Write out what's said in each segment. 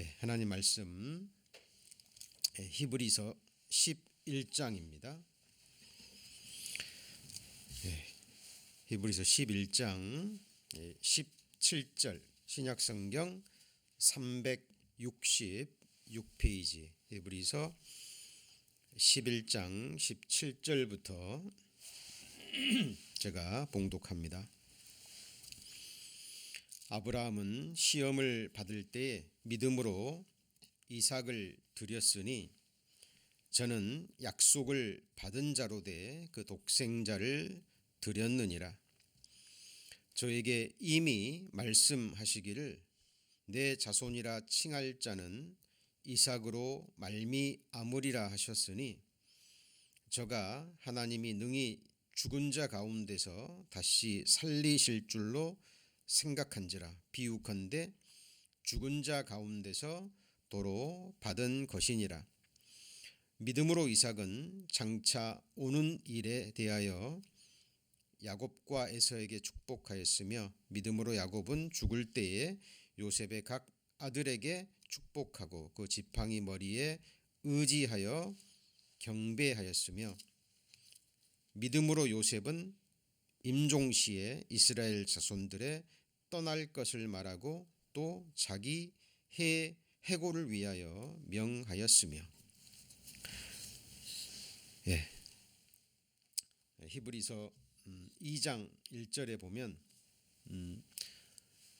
하나님 말씀 히브리서 11장입니다. 히브리서 11장 17절 신약성경 366페이지 히브리서 11장 17절부터 제가 봉독합니다. 아브라함은 시험을 받을 때 믿음으로 이삭을 드렸으니 저는 약속을 받은 자로 돼 그 독생자를 드렸느니라. 저에게 이미 말씀하시기를 내 자손이라 칭할 자는 이삭으로 말미암으리라 하셨으니 저가 하나님이 능히 죽은 자 가운데서 다시 살리실 줄로 생각한지라. 비유컨대 죽은 자 가운데서 도로 받은 것이니라. 믿음으로 이삭은 장차 오는 일에 대하여 야곱과 에서에게 축복하였으며 믿음으로 야곱은 죽을 때에 요셉의 각 아들에게 축복하고 그 지팡이 머리에 의지하여 경배하였으며 믿음으로 요셉은 임종시에 이스라엘 자손들의 떠날 것을 말하고 또 자기 해고를 위하여 명하였으며. 히브리서 2장 1절에 보면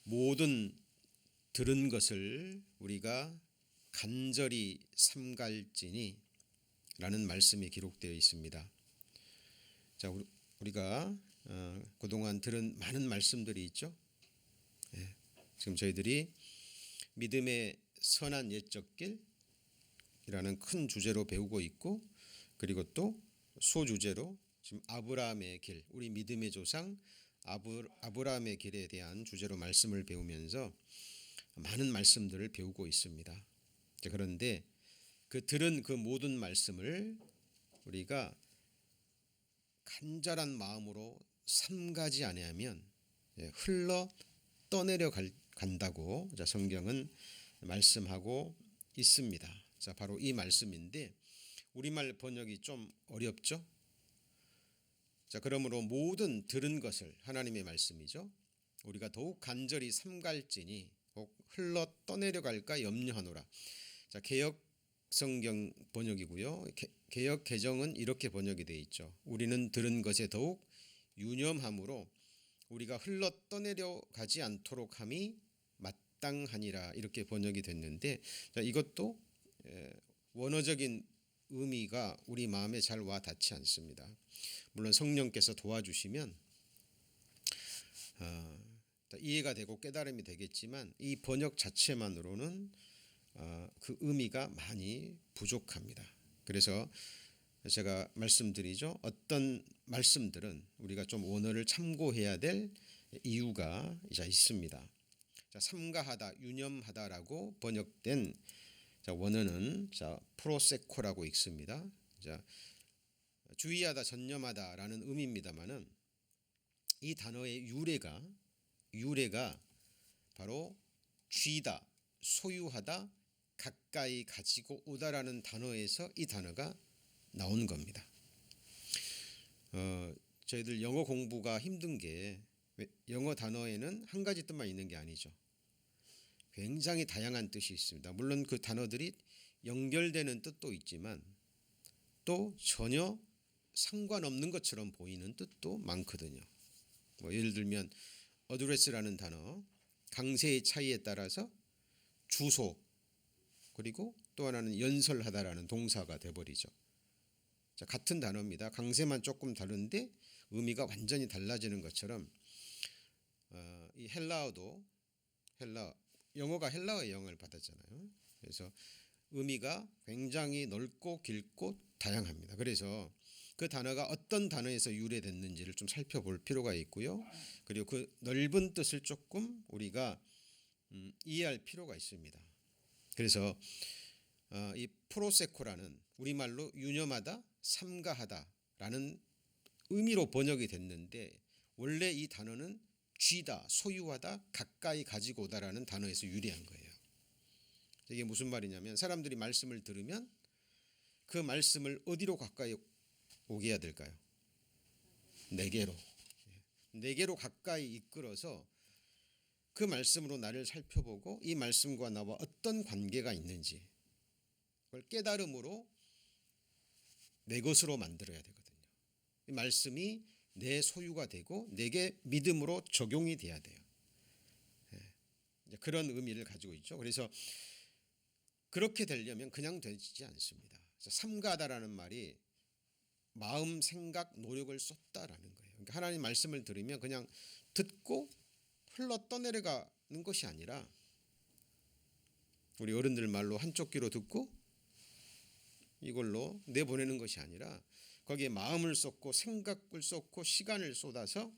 모든 들은 것을 우리가 간절히 삼갈지니 라는 말씀이 기록되어 있습니다. 자, 우리가 그동안 들은 많은 말씀들이 있죠. 지금 저희들이 믿음의 선한 옛적 길이라는 큰 주제로 배우고 있고, 그리고 또 소주제로 지금 아브라함의 길, 우리 믿음의 조상 아브라함의 길에 대한 주제로 말씀을 배우면서 많은 말씀들을 배우고 있습니다. 그런데 그 들은 그 모든 말씀을 우리가 간절한 마음으로 삼가지 아니하면 흘러 떠내려 간다고 성경은 말씀하고 있습니다. 자, 바로 이 말씀인데 우리말 번역이 좀 어렵죠? 자, 그러므로 모든 들은 것을 하나님의 말씀이죠. 우리가 더욱 간절히 삼갈지니 혹 흘러 떠내려 갈까 염려하노라. 자, 개역 성경 번역이고요. 개역 개정은 이렇게 번역이 되어 있죠. 우리는 들은 것에 더욱 유념함으로 우리가 흘러 떠내려 가지 않도록 함이 마땅하니라. 이렇게 번역이 됐는데, 자, 이것도 원어적인 의미가 우리 마음에 잘 와 닿지 않습니다. 물론 성령께서 도와주시면 이해가 되고 깨달음이 되겠지만 이 번역 자체만으로는 그 의미가 많이 부족합니다. 그래서 제가 말씀드리죠. 어떤 말씀들은 우리가 좀 원어를 참고해야 될 이유가 있습니다. 자, 삼가하다, 유념하다라고 번역된 원어는 프로세코라고 읽습니다. 자, 주의하다, 전념하다라는 의미입니다만은 이 단어의 유래가 바로 쥐다, 소유하다, 가까이 가지고 오다라는 단어에서 이 단어가 나온 겁니다. 저희들 영어 공부가 힘든 게 영어 단어에는 한 가지 뜻만 있는 게 아니죠. 굉장히 다양한 뜻이 있습니다. 물론 그 단어들이 연결되는 뜻도 있지만 또 전혀 상관없는 것처럼 보이는 뜻도 많거든요. 예를 들면 어드레스라는 단어, 강세의 차이에 따라서 주소, 그리고 또 하나는 연설하다라는 동사가 돼버리죠. 자, 같은 단어입니다. 강세만 조금 다른데 의미가 완전히 달라지는 것처럼 이 영어가 헬라어의 영향을 받았잖아요. 그래서 의미가 굉장히 넓고 길고 다양합니다. 그래서 그 단어가 어떤 단어에서 유래됐는지를 좀 살펴볼 필요가 있고요. 그리고 그 넓은 뜻을 조금 우리가 이해할 필요가 있습니다. 그래서 이 프로세코라는 우리말로 유념하다, 삼가하다라는 의미로 번역이 됐는데 원래 이 단어는 쥐다, 소유하다, 가까이 가지고 오다라는 단어에서 유래한 거예요. 이게 무슨 말이냐면 사람들이 말씀을 들으면 그 말씀을 어디로 가까이 오게 해야 될까요? 내게로. 내게로 가까이 이끌어서 그 말씀으로 나를 살펴보고 이 말씀과 나와 어떤 관계가 있는지 그걸 깨달음으로 내 것으로 만들어야 되거든요. 이 말씀이 내 소유가 되고 내게 믿음으로 적용이 돼야 돼요. 그런 의미를 가지고 있죠. 그래서 그렇게 되려면 그냥 되지 않습니다. 삼가다라는 말이 마음, 생각, 노력을 쏟다라는 거예요. 그러니까 하나님 말씀을 들으면 그냥 듣고 흘러 떠내려가는 것이 아니라 우리 어른들 말로 한쪽 귀로 듣고 이걸로 내보내는 것이 아니라 거기에 마음을 쏟고 생각을 쏟고 시간을 쏟아서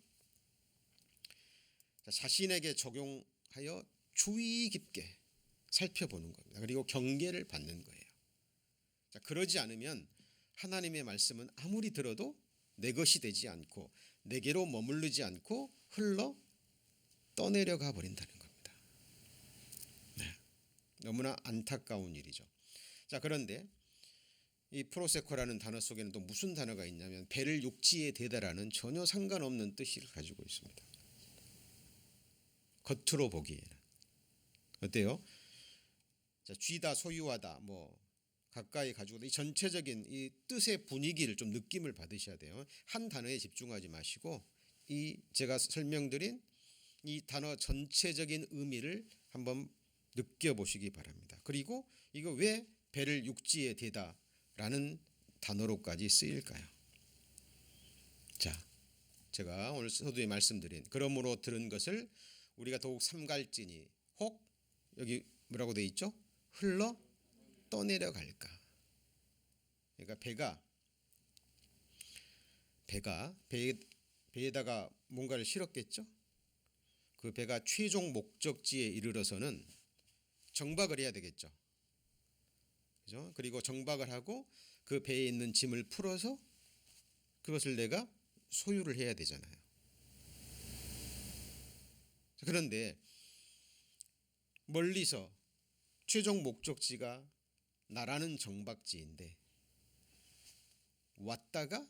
자신에게 적용하여 주의 깊게 살펴보는 겁니다. 그리고 경계를 받는 거예요. 그러지 않으면 하나님의 말씀은 아무리 들어도 내 것이 되지 않고 내게로 머무르지 않고 흘러 떠내려가 버린다는 겁니다. 네. 너무나 안타까운 일이죠. 자, 그런데 이 프로세코라는 단어 속에는 또 무슨 단어가 있냐면 배를 육지에 대다라는 전혀 상관없는 뜻을 가지고 있습니다. 겉으로 보기에는 어때요? 자, 쥐다, 소유하다, 뭐 가까이 가지고 이 전체적인 이 뜻의 분위기를 좀 느낌을 받으셔야 돼요. 한 단어에 집중하지 마시고 이 제가 설명드린 이 단어 전체적인 의미를 한번 느껴보시기 바랍니다. 그리고 이거 왜 배를 육지에 대다라는 단어로까지 쓰일까요? 자, 제가 오늘 서두에 말씀드린 그러므로 들은 것을 우리가 더욱 삼갈지니 혹 여기 뭐라고 돼 있죠? 흘러 떠내려갈까. 그러니까 배에다가 뭔가를 실었겠죠. 그 배가 최종 목적지에 이르러서는 정박을 해야 되겠죠. 그죠? 그리고 정박을 하고 그 배에 있는 짐을 풀어서 그것을 내가 소유를 해야 되잖아요. 그런데 멀리서 최종 목적지가 나라는 정박지인데 왔다가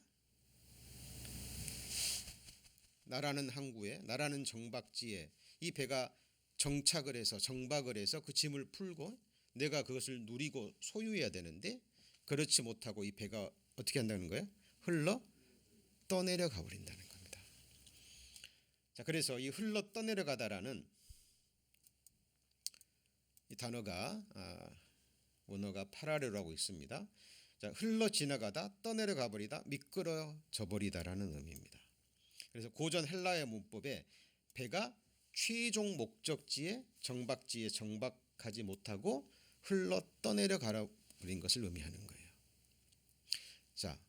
나라는 항구에 나라는 정박지에 이 배가 정착을 해서 정박을 해서 그 짐을 풀고 내가 그것을 누리고 소유해야 되는데 그렇지 못하고 이 배가 어떻게 한다는 거예요? 흘러 떠내려가 버린다는 겁니다. 자, 그래서 이 흘러 떠내려가다라는 이 단어가 원어가 파라레로라고 있습니다. 자, 흘러 지나가다, 떠내려가 버리다, 미끄러져 버리다라는 의미입니다. 그래서 고전 헬라의 문법에 배가 최종 목적지에 정박지에 정박하지 못하고 흘러 떠내려가 버린 것을 의미하는 거예요. 자,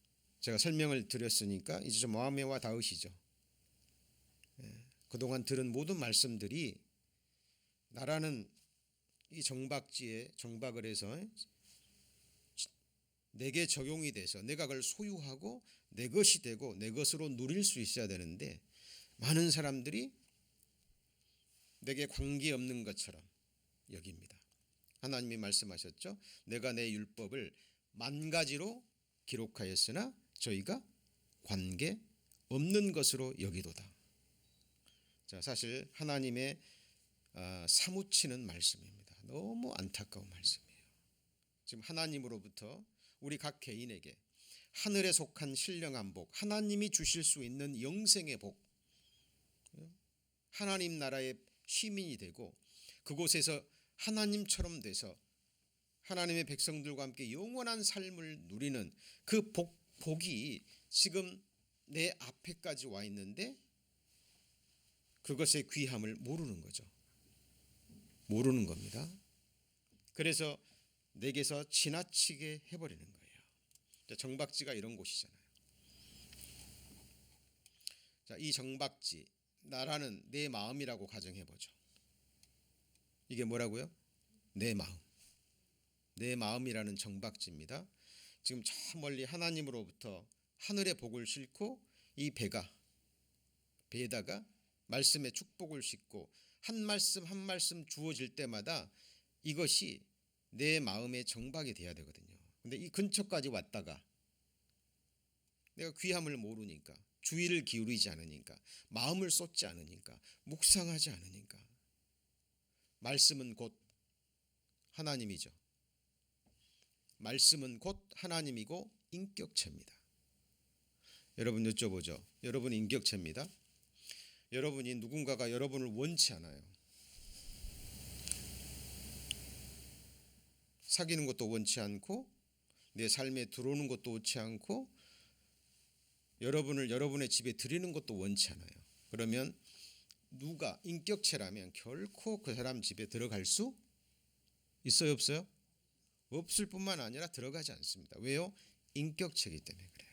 제가 설명을 드렸으니까 이제 좀 마음에 와 닿으시죠? 그동안 들은 모든 말씀들이 나라는 이 정박지에 정박을 해서 내게 적용이 돼서 내가 그걸 소유하고 내 것이 되고 내 것으로 누릴 수 있어야 되는데 많은 사람들이 내게 관계없는 것처럼 여깁니다. 하나님이 말씀하셨죠. 내가 내 율법을 만 가지로 기록하였으나 저희가 관계없는 것으로 여기도다. 자, 사실 하나님의 사무치는 말씀입니다. 너무 안타까운 말씀이에요. 지금 하나님으로부터 우리 각 개인에게 하늘에 속한 신령한 복, 하나님이 주실 수 있는 영생의 복, 하나님 나라의 시민이 되고 그곳에서 하나님처럼 돼서 하나님의 백성들과 함께 영원한 삶을 누리는 그 복이 지금 내 앞에까지 와 있는데 그것의 귀함을 모르는 거죠. 모르는 겁니다. 그래서 내게서 지나치게 해버리는 거예요. 정박지가 이런 곳이잖아요. 자, 이 정박지, 나라는 내 마음이라고 가정해보죠. 이게 뭐라고요? 내 마음. 내 마음이라는 정박지입니다. 지금 저 멀리 하나님으로부터 하늘의 복을 싣고 이 배에다가 말씀의 축복을 싣고 한 말씀 한 말씀 주어질 때마다 이것이 내 마음에 정박이 돼야 되거든요. 근데 이 근처까지 왔다가 내가 귀함을 모르니까, 주의를 기울이지 않으니까, 마음을 쏟지 않으니까, 묵상하지 않으니까. 말씀은 곧 하나님이죠. 말씀은 곧 하나님이고 인격체입니다. 여러분 여쭤보죠. 여러분 인격체입니다. 여러분이 누군가가 여러분을 원치 않아요. 사귀는 것도 원치 않고 내 삶에 들어오는 것도 원치 않고 여러분을 여러분의 집에 들이는 것도 원치 않아요. 그러면 누가 인격체라면 결코 그 사람 집에 들어갈 수 있어요, 없어요? 없을 뿐만 아니라 들어가지 않습니다. 왜요? 인격체이기 때문에 그래요.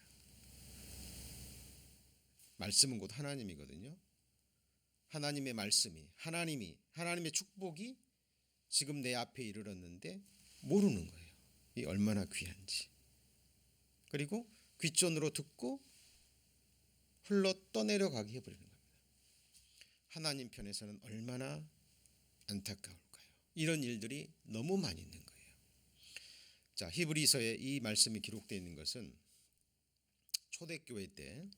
말씀은 곧 하나님이거든요. 하나님의 말씀이, 하나님의 축복이 지금 내 앞에 이르렀는데 모르는 거예요. 이 얼마나 귀한지. 그리고 귓전으로 듣고 흘러 떠내려가게 해버리는 겁니다. 하나님 편에서는 얼마나 안타까울까요? 이런 일들이 너무 많이 있는 거예요. 자, 히브리서에 이 말씀이 기록되어 있는 것은 초대교회 때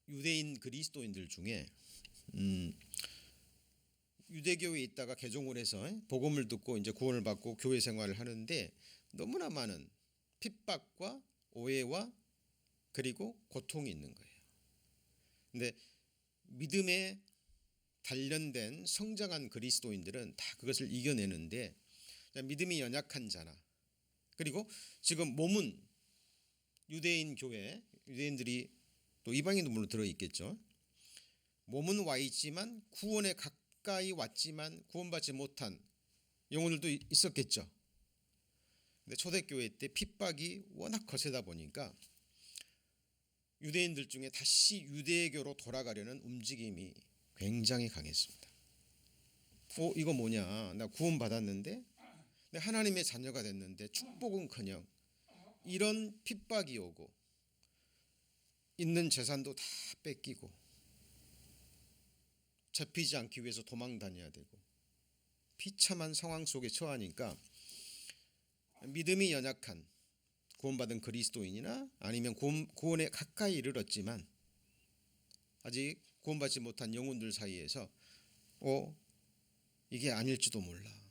유대인 그리스도인들 중에 유대교회에 있다가 개종을 해서 복음을 듣고 이제 구원을 받고 교회 생활을 하는데 너무나 많은 핍박과 오해와 그리고 고통이 있는 거예요. 근데 믿음에 단련된 성장한 그리스도인들은 다 그것을 이겨내는데 믿음이 연약한 자나 그리고 지금 몸은 유대인 교회, 유대인들이 또 이방인도 물론 들어있겠죠. 몸은 와 있지만 구원에 가까이 왔지만 구원받지 못한 영혼들도 있었겠죠. 근데 초대교회 때 핍박이 워낙 거세다 보니까 유대인들 중에 다시 유대교로 돌아가려는 움직임이 굉장히 강했습니다. 이거 뭐냐? 나 구원 받았는데, 내 하나님의 자녀가 됐는데 축복은커녕 이런 핍박이 오고 있는 재산도 다 뺏기고 잡히지 않기 위해서 도망 다녀야 되고 비참한 상황 속에 처하니까 믿음이 연약한 구원받은 그리스도인이나 아니면 구원에 가까이 이르렀지만 아직 구원받지 못한 영혼들 사이에서 이게 아닐지도 몰라.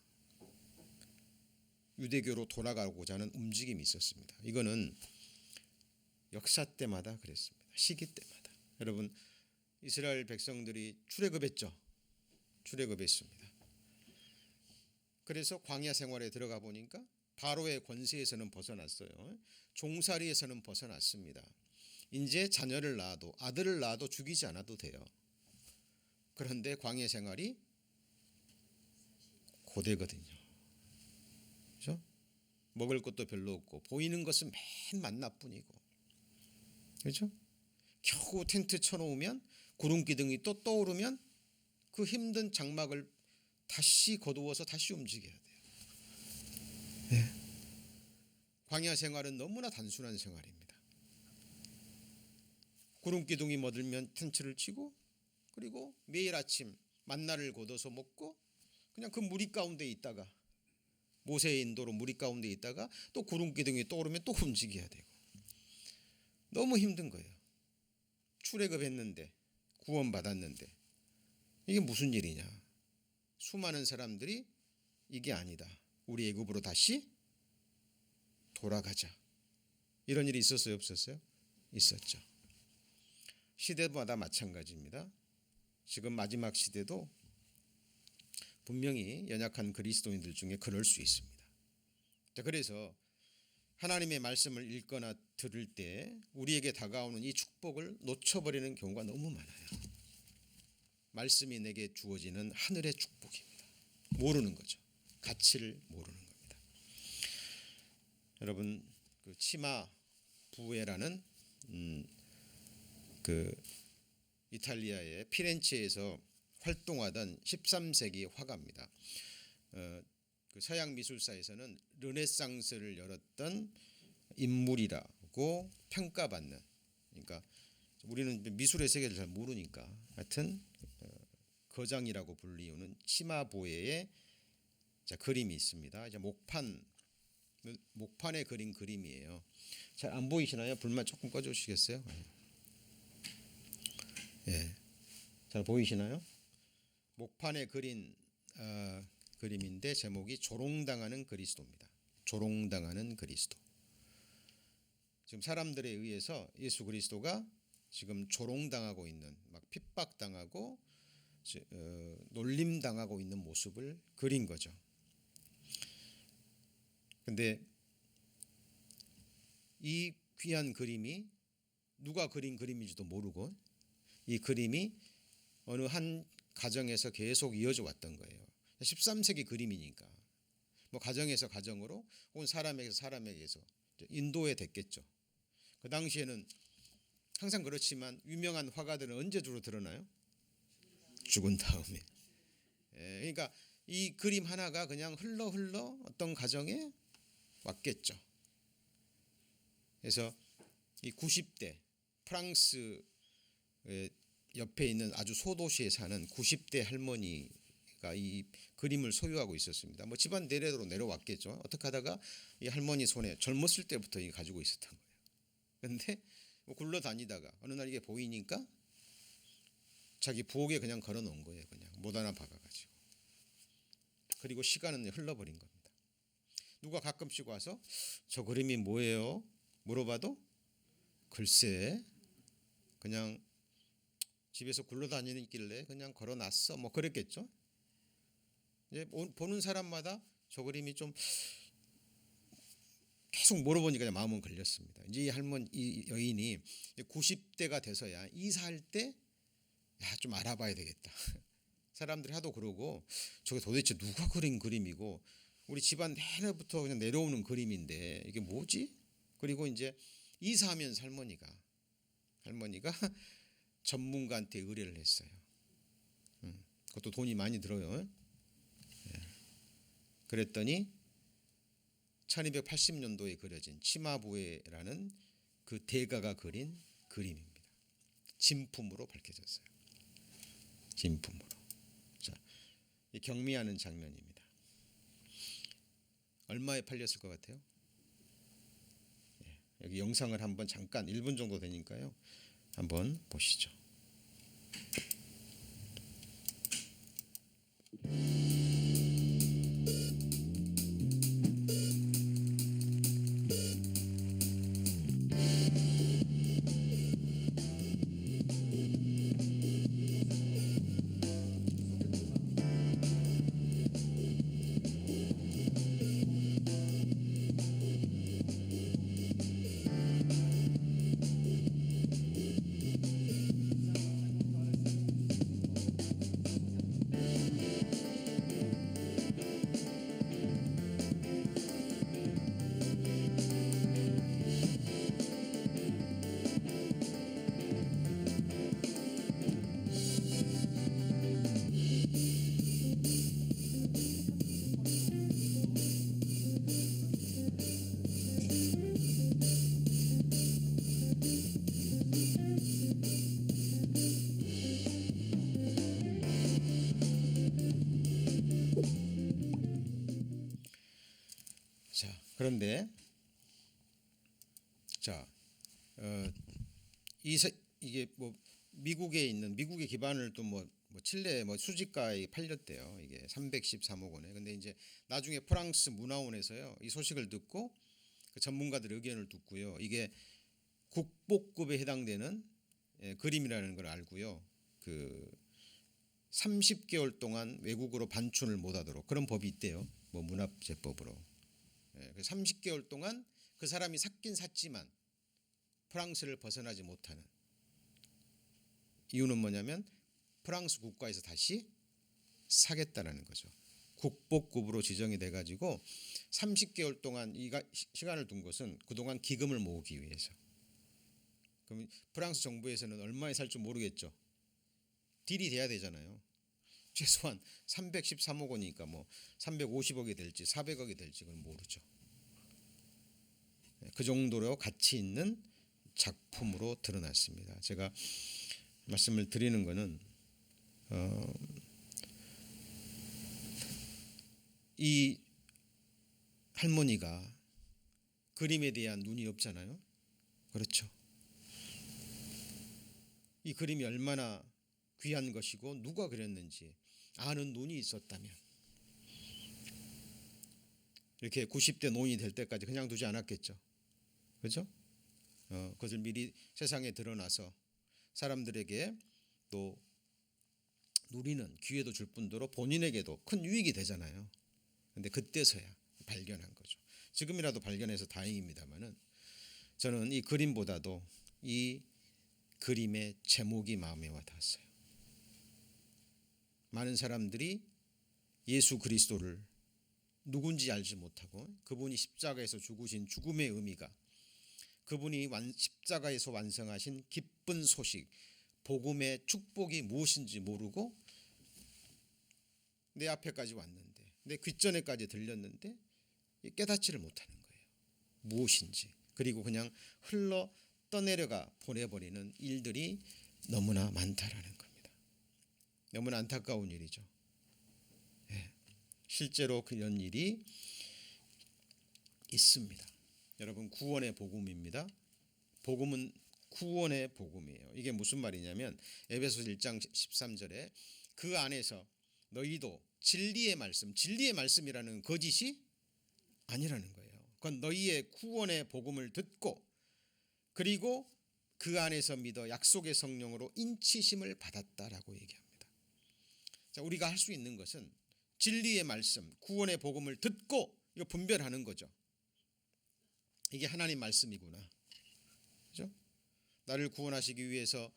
유대교로 돌아가고자 하는 움직임이 있었습니다. 이거는 역사 때마다 그랬습니다. 시기 때마다. 여러분 이스라엘 백성들이 출애굽했죠. 출애굽했습니다. 그래서 광야 생활에 들어가 보니까 바로의 권세에서는 벗어났어요. 종살이에서는 벗어났습니다. 이제 자녀를 낳아도 아들을 낳아도 죽이지 않아도 돼요. 그런데 광야 생활이 고되거든요. 그렇죠? 먹을 것도 별로 없고 보이는 것은 맨 만나뿐이고, 그렇죠? 겨우 텐트 쳐놓으면 구름 기둥이 또 떠오르면 그 힘든 장막을 다시 거두어서 다시 움직여야 돼요. 네. 광야 생활은 너무나 단순한 생활입니다. 구름 기둥이 멎으면 텐트를 치고 그리고 매일 아침 만나를 거둬서 먹고 그냥 그 무리 가운데 있다가 모세의 인도로 무리 가운데 있다가 또 구름 기둥이 떠오르면 또 움직여야 되고 너무 힘든 거예요. 출애굽했는데 구원받았는데 이게 무슨 일이냐. 수많은 사람들이 이게 아니다. 우리 애굽으로 다시 돌아가자. 이런 일이 있었어요, 없었어요? 있었죠. 시대마다 마찬가지입니다. 지금 마지막 시대도 분명히 연약한 그리스도인들 중에 그럴 수 있습니다. 자, 그래서 하나님의 말씀을 읽거나 들을 때 우리에게 다가오는 이 축복을 놓쳐버리는 경우가 너무 많아요. 말씀이 내게 주어지는 하늘의 축복입니다. 모르는 거죠. 가치를 모르는 겁니다. 여러분 그 치마 부에라는 그 이탈리아의 피렌체에서 활동하던 13세기 화가입니다. 그 서양 미술사에서는 르네상스를 열었던 인물이라고 평가받는, 그러니까 우리는 미술의 세계를 잘 모르니까 하여튼 거장이라고 불리우는 치마보에의 자, 그림이 있습니다. 이제 목판에 그린 그림이에요. 잘 안 보이시나요? 불만 조금 꺼주시겠어요? 예, 잘 보이시나요? 목판에 그린 그림인데 제목이 조롱당하는 그리스도입니다. 조롱당하는 그리스도. 지금 사람들에 의해서 예수 그리스도가 지금 조롱당하고 있는, 막 핍박당하고 놀림당하고 있는 모습을 그린 거죠. 근데 이 귀한 그림이 누가 그린 그림인지도 모르고 이 그림이 어느 한 가정에서 계속 이어져 왔던 거예요. 13세기 그림이니까 뭐 가정에서 가정으로 혹은 사람에게서 사람에게서 인도에 됐겠죠. 그 당시에는 항상 그렇지만 유명한 화가들은 언제 주로 드러나요? 죽은 다음에. 그러니까 이 그림 하나가 그냥 흘러 어떤 가정에 왔겠죠. 그래서 이 90대 프랑스 옆에 있는 아주 소도시에 사는 90대 할머니가 이 그림을 소유하고 있었습니다. 뭐 집안 내래로 내려왔겠죠. 어떻게 하다가 이 할머니 손에 젊었을 때부터 이게 가지고 있었던 거예요. 그런데 뭐 굴러다니다가 어느 날 이게 보이니까 자기 부엌에 그냥 걸어놓은 거예요. 그냥 못 하나 박아가지고. 그리고 시간은 흘러버린 겁니다. 누가 가끔씩 와서 저 그림이 뭐예요? 물어봐도 글쎄 그냥 집에서 굴러다니길래 그냥 걸어놨어 뭐 그랬겠죠. 이제 보는 사람마다 저 그림이 좀 계속 물어보니까 그냥 마음은 걸렸습니다. 이제 이 여인이 90대가 돼서야 이사할 때 좀 알아봐야 되겠다. 사람들이 하도 그러고 저게 도대체 누가 그린 그림이고 우리 집안 내내부터 그냥 내려오는 그림인데 이게 뭐지? 그리고 이제 이사하면서 할머니가 전문가한테 의뢰를 했어요. 그것도 돈이 많이 들어요. 그랬더니 1280년도에 그려진 치마부에라는 그 대가가 그린 그림입니다. 진품으로 밝혀졌어요. 진품으로. 자, 경미하는 장면입니다. 얼마에 팔렸을 것 같아요? 여기 영상을 한번 잠깐 1분 정도 되니까요. 한번 보시죠. 자, 그런데 자, 이게 뭐 미국의 기반을 또 뭐 칠레 수지가에 팔렸대요. 이게 313억 원에. 근데 이제 나중에 프랑스 문화원에서요 이 소식을 듣고 그 전문가들 의견을 듣고요 이게 국보급에 해당되는 그림이라는 걸 알고요 그 30개월 동안 외국으로 반춘을 못하도록 그런 법이 있대요. 뭐 문화재법으로. 30개월 동안 그 사람이 샀긴 샀지만 프랑스를 벗어나지 못하는 이유는 뭐냐면 프랑스 국가에서 다시 사겠다라는 거죠. 국보급으로 지정이 돼가지고 30개월 동안 시간을 둔 것은 그동안 기금을 모으기 위해서. 그럼 프랑스 정부에서는 얼마에 살 줄 모르겠죠. 딜이 돼야 되잖아요. 최소한 313억 원이니까 뭐 350억이 될지 400억이 될지 그건 모르죠. 그 정도로 가치 있는 작품으로 드러났습니다. 제가 말씀을 드리는 것은 이 할머니가 그림에 대한 눈이 없잖아요. 그렇죠. 이 그림이 얼마나 귀한 것이고 누가 그렸는지 아는 눈이 있었다면 이렇게 90대 노인이 될 때까지 그냥 두지 않았겠죠. 그렇죠? 그것을 미리 세상에 드러나서 사람들에게 또 누리는 기회도 줄 뿐더러 본인에게도 큰 유익이 되잖아요. 그런데 그때서야 발견한 거죠. 지금이라도 발견해서 다행입니다만은 저는 이 그림보다도 이 그림의 제목이 마음에 와 닿았어요. 많은 사람들이 예수 그리스도를 누군지 알지 못하고 그분이 십자가에서 죽으신 죽음의 의미가, 그분이 십자가에서 완성하신 기쁜 소식, 복음의 축복이 무엇인지 모르고 내 앞에까지 왔는데, 내 귓전에까지 들렸는데 깨닫지를 못하는 거예요. 무엇인지. 그리고 그냥 흘러 떠내려가 보내버리는 일들이 너무나 많다라는 겁니다. 너무나 안타까운 일이죠. 실제로 그런 일이 있습니다. 여러분, 구원의 복음입니다. 복음은 구원의 복음이에요. 이게 무슨 말이냐면 에베소서 1장 13절에 그 안에서 너희도 진리의 말씀, 진리의 말씀이라는 거짓이 아니라는 거예요. 그건 너희의 구원의 복음을 듣고 그리고 그 안에서 믿어 약속의 성령으로 인치심을 받았다라고 얘기합니다. 자, 우리가 할 수 있는 것은 진리의 말씀, 구원의 복음을 듣고 이거 분별하는 거죠. 이게 하나님 말씀이구나. 그죠? 나를 구원하시기 위해서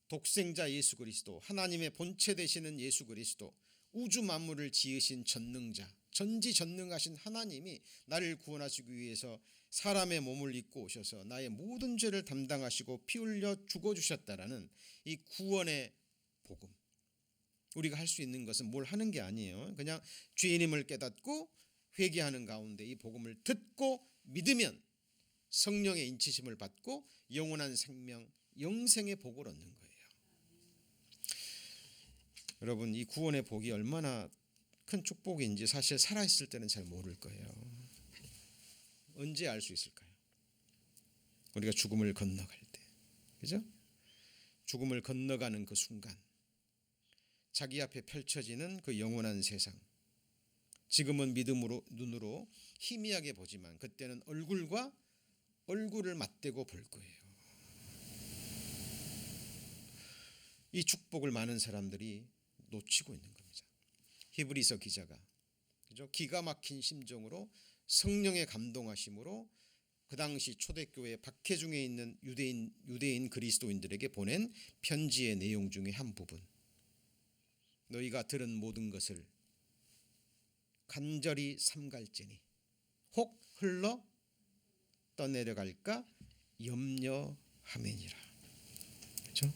독생자 예수 그리스도, 하나님의 본체 되시는 예수 그리스도, 우주 만물을 지으신 전능자, 전지전능하신 하나님이 나를 구원하시기 위해서 사람의 몸을 입고 오셔서 나의 모든 죄를 담당하시고 피 흘려 죽어주셨다라는 이 구원의 복음. 우리가 할 수 있는 것은 뭘 하는 게 아니에요. 그냥 죄인임을 깨닫고 회개하는 가운데 이 복음을 듣고 믿으면 성령의 인치심을 받고 영원한 생명, 영생의 복을 얻는 거예요. 여러분, 이 구원의 복이 얼마나 큰 축복인지 사실 살아있을 때는 잘 모를 거예요. 언제 알 수 있을까요? 우리가 죽음을 건너갈 때, 그죠? 죽음을 건너가는 그 순간, 자기 앞에 펼쳐지는 그 영원한 세상. 지금은 믿음으로 눈으로 희미하게 보지만 그때는 얼굴과 얼굴을 맞대고 볼 거예요. 이 축복을 많은 사람들이 놓치고 있는 겁니다. 히브리서 기자가 그죠? 기가 막힌 심정으로 성령의 감동하심으로 그 당시 초대교회 박해중에 있는 유대인 그리스도인들에게 보낸 편지의 내용 중에 한 부분. 너희가 들은 모든 것을 간절히 삼갈지니 혹 흘러 떠내려갈까 염려하매니라. 그렇죠?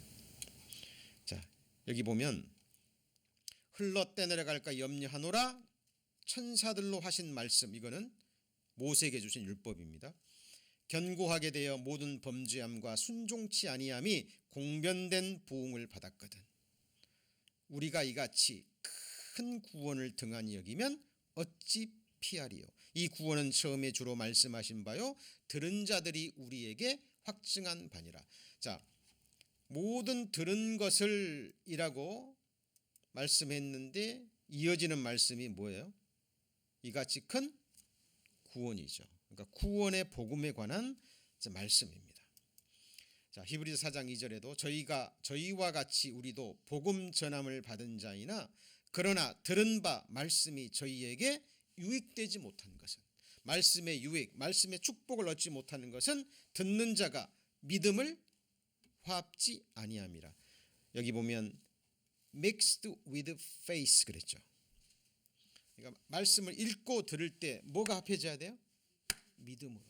자, 여기 보면 흘러 떠내려갈까 염려하노라 천사들로 하신 말씀, 이거는 모세에게 주신 율법입니다. 견고하게 되어 모든 범죄함과 순종치 아니함이 공변된 부흥을 받았거든. 우리가 이같이 큰 구원을 등한히 여기면 어찌 피하리요. 이 구원은 처음에 주로 말씀하신 바요 들은 자들이 우리에게 확증한 바니라. 자, 모든 들은 것을 이라고 말씀했는데 이어지는 말씀이 뭐예요? 이같이 큰 구원이죠. 그러니까 구원의 복음에 관한 말씀입니다. 자, 히브리서 4장 2절에도 저희와 같이 우리도 복음 전함을 받은 자이나 그러나 들은 바 말씀이 저희에게 유익되지 못한 것은, 말씀의 유익, 말씀의 축복을 얻지 못하는 것은 듣는 자가 믿음을 화합지 아니함이라. 여기 보면 mixed with faith 그랬죠. 그러니까 말씀을 읽고 들을 때 뭐가 합해져야 돼요? 믿음으로.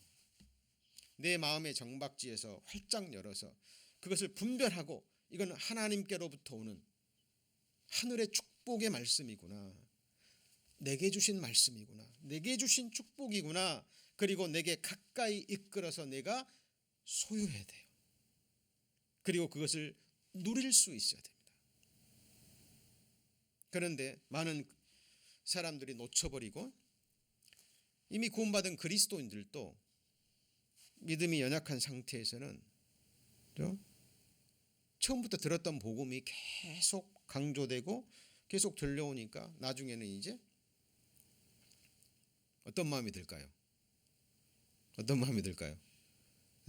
내 마음의 정박지에서 활짝 열어서 그것을 분별하고 이건 하나님께로부터 오는 하늘의 축복의 말씀이구나, 내게 주신 말씀이구나, 내게 주신 축복이구나, 그리고 내게 가까이 이끌어서 내가 소유해야 돼요. 그리고 그것을 누릴 수 있어야 됩니다. 그런데 많은 사람들이 놓쳐버리고 이미 구원받은 그리스도인들도 믿음이 연약한 상태에서는 처음부터 들었던 복음이 계속 강조되고 계속 들려오니까 나중에는 이제 어떤 마음이 들까요? 어떤 마음이 들까요?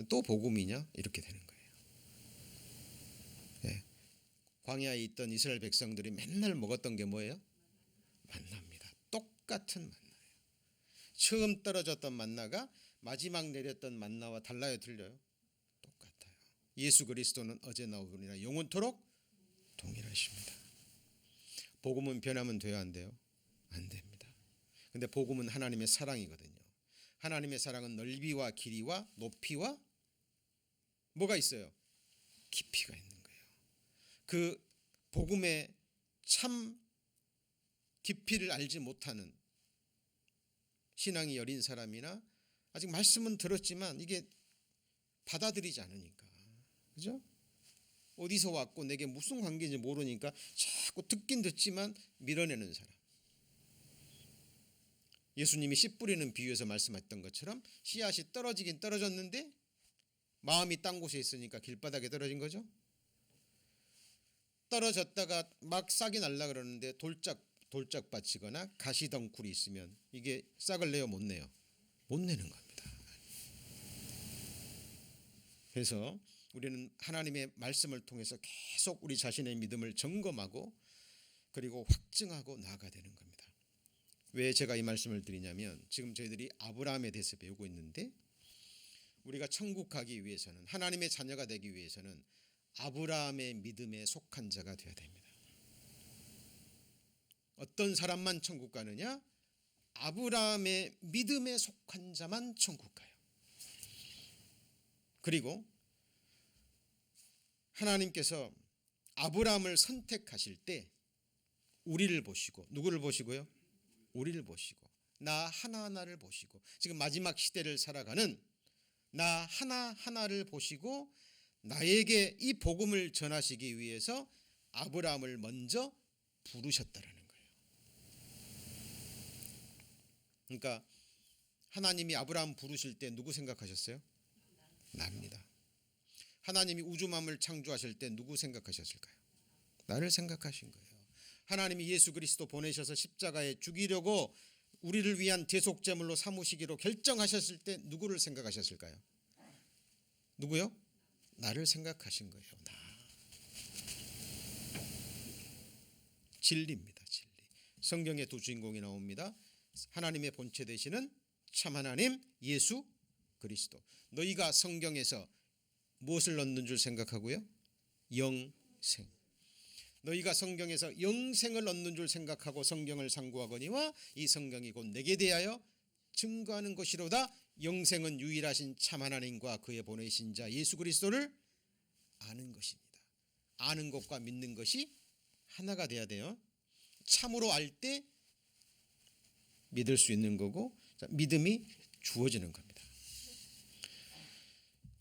또 복음이냐? 이렇게 되는 거예요. 네. 광야에 있던 이스라엘 백성들이 맨날 먹었던 게 뭐예요? 만나입니다. 똑같은 만나예요. 처음 떨어졌던 만나가 마지막 내렸던 만나와 달라요, 틀려요? 똑같아요. 예수 그리스도는 어제나 오늘이나 영원토록 동일하십니다. 복음은 변하면 돼요, 안 돼요? 안 됩니다. 근데 복음은 하나님의 사랑이거든요. 하나님의 사랑은 넓이와 길이와 높이와 뭐가 있어요? 깊이가 있는 거예요. 그 복음의 참 깊이를 알지 못하는 신앙이 여린 사람이나 아직 말씀은 들었지만 이게 받아들이지 않으니까, 그죠? 어디서 왔고 내게 무슨 관계인지 모르니까 자꾸 듣긴 듣지만 밀어내는 사람. 예수님이 씨 뿌리는 비유에서 말씀했던 것처럼 씨앗이 떨어지긴 떨어졌는데 마음이 딴 곳에 있으니까 길바닥에 떨어진 거죠. 떨어졌다가 막 싹이 날라 그러는데 돌짝밭이거나 가시덩굴이 있으면 이게 싹을 내요, 못 내요? 못 내는 겁니다. 그래서 우리는 하나님의 말씀을 통해서 계속 우리 자신의 믿음을 점검하고 그리고 확증하고 나아가야 되는 겁니다. 왜 제가 이 말씀을 드리냐면 지금 저희들이 아브라함에 대해서 배우고 있는데 우리가 천국 가기 위해서는 하나님의 자녀가 되기 위해서는 아브라함의 믿음에 속한 자가 되어야 됩니다. 어떤 사람만 천국 가느냐? 아브라함의 믿음에 속한 자만 천국 가요. 그리고 하나님께서 아브라함을 선택하실 때 우리를 보시고 누구를 보시고요? 우리를 보시고 나 하나하나를 보시고 지금 마지막 시대를 살아가는 나 하나하나를 보시고 나에게 이 복음을 전하시기 위해서 아브라함을 먼저 부르셨다라는 거예요. 그러니까 하나님이 아브라함 부르실 때 누구 생각하셨어요? 나입니다. 하나님이 우주만물 창조하실 때 누구 생각하셨을까요? 나를 생각하신 거예요. 하나님이 예수 그리스도 보내셔서 십자가에 죽이려고 우리를 위한 대속제물로 삼으시기로 결정하셨을 때 누구를 생각하셨을까요? 누구요? 나를 생각하신 거예요. 나. 진리입니다. 진리. 성경에 두 주인공이 나옵니다. 하나님의 본체 되시는 참 하나님 예수 그리스도. 너희가 성경에서 무엇을 얻는 줄 생각하고요? 영생. 너희가 성경에서 영생을 얻는 줄 생각하고 성경을 상고하거니와 이 성경이 곧 내게 대하여 증거하는 것이로다. 영생은 유일하신 참 하나님과 그의 보내신 자 예수 그리스도를 아는 것입니다. 아는 것과 믿는 것이 하나가 돼야 돼요. 참으로 알 때 믿을 수 있는 거고 믿음이 주어지는 겁니다.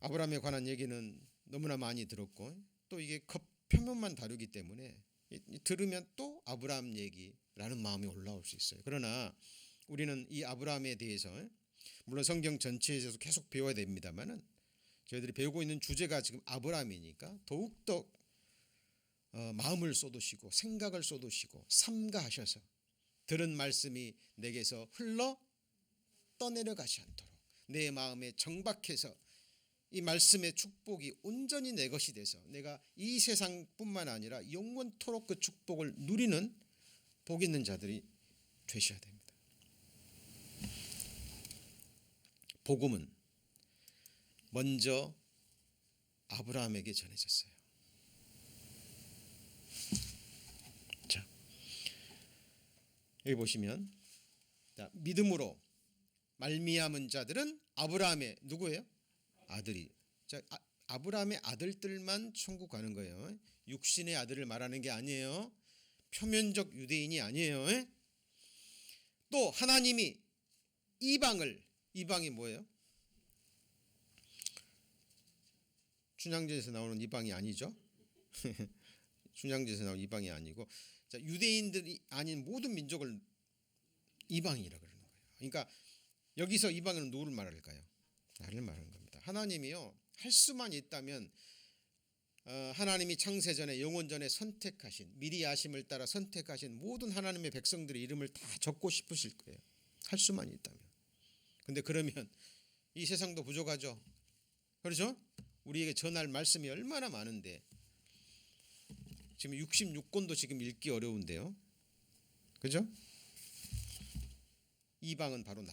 아브라함에 관한 얘기는 너무나 많이 들었고 또 이게 표면만 다루기 때문에 들으면 또 아브라함 얘기라는 마음이 올라올 수 있어요. 그러나 우리는 이 아브라함에 대해서 물론 성경 전체에서 계속 배워야 됩니다만은 저희들이 배우고 있는 주제가 지금 아브라함이니까 더욱더 마음을 쏟으시고 생각을 쏟으시고 삼가하셔서 들은 말씀이 내게서 흘러 떠내려 가지 않도록 내 마음에 정박해서 이 말씀의 축복이 온전히 내 것이 돼서 내가 이 세상뿐만 아니라 영원토록 그 축복을 누리는 복 있는 자들이 되셔야 됩니다. 복음은 먼저 아브라함에게 전해졌어요. 자, 여기 보시면 믿음으로 말미암은 자들은 아브라함의 누구예요? 아들이. 자, 아브라함의 아들들만 천국 가는 거예요. 육신의 아들을 말하는 게 아니에요. 표면적 유대인이 아니에요. 또 하나님이 이방이 뭐예요? 춘향전에서 나오는 이방이 아니죠. 춘향전에서 나오는 이방이 아니고 자, 유대인들이 아닌 모든 민족을 이방이라 그러는 거예요. 그러니까 여기서 이방인은 누구를 말할까요? 나를 말하는 겁니다. 하나님이요 할 수만 있다면 하나님이 창세전에 영원전에 선택하신 미리 아심을 따라 선택하신 모든 하나님의 백성들의 이름을 다 적고 싶으실 거예요. 할 수만 있다면. 근데 그러면 이 세상도 부족하죠. 그렇죠? 우리에게 전할 말씀이 얼마나 많은데 지금 66권도 지금 읽기 어려운데요. 그죠? 이방은 바로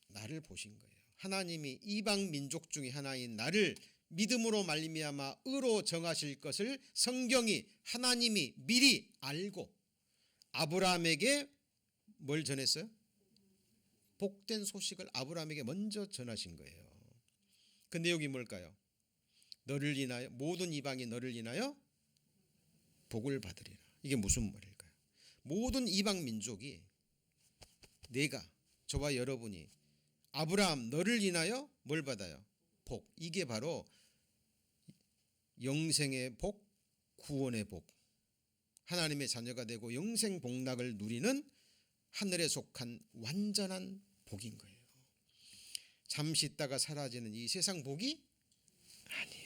나를 보신 거예요. 하나님이 이방 민족 중에 하나인 나를 믿음으로 말미암아 의로 정하실 것을 성경이 하나님이 미리 알고 아브라함에게 뭘 전했어요? 복된 소식을 아브라함에게 먼저 전하신 거예요. 그 내용이 뭘까요? 너를 인하여 모든 이방이 너를 인하여 복을 받으리라. 이게 무슨 말일까요? 모든 이방 민족이 내가 저와 여러분이 아브라함 너를 인하여 뭘 받아요? 복. 이게 바로 영생의 복, 구원의 복, 하나님의 자녀가 되고 영생 복락을 누리는 하늘에 속한 완전한 복인 거예요. 잠시 있다가 사라지는 이 세상 복이 아니에요.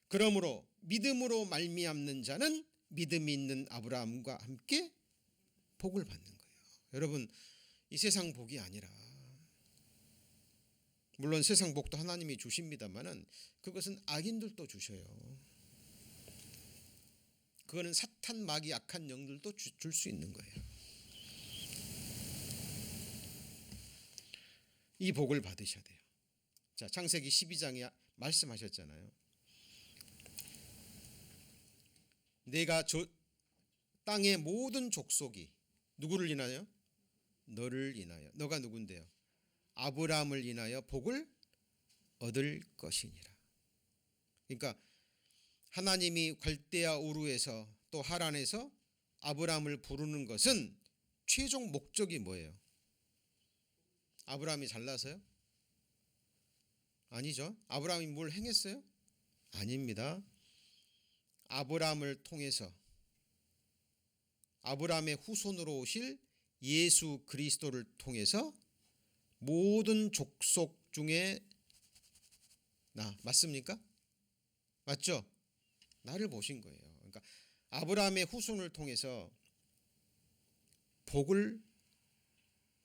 그러므로 믿음으로 말미암는 자는 믿음이 있는 아브라함과 함께 복을 받는 거예요. 여러분 이 세상 복이 아니라 물론 세상 복도 하나님이 주십니다만은 그것은 악인들도 주셔요. 그거는 사탄 마귀 악한 영들도 줄 수 있는 거예요. 이 복을 받으셔야 돼요. 자, 창세기 12장에 말씀하셨잖아요. 내가 땅의 모든 족속이 누구를 인하여? 너를 인하여. 너가 누군데요? 아브라함을 인하여 복을 얻을 것이니라. 그러니까 하나님이 갈대아 우르에서 또 하란에서 아브라함을 부르는 것은 최종 목적이 뭐예요? 아브라함이 잘나서요? 아니죠. 아브라함이 뭘 행했어요? 아닙니다. 아브라함을 통해서 아브라함의 후손으로 오실 예수 그리스도를 통해서 모든 족속 중에 나 맞습니까? 맞죠? 나를 보신 거예요. 그러니까 아브라함의 후손을 통해서 복을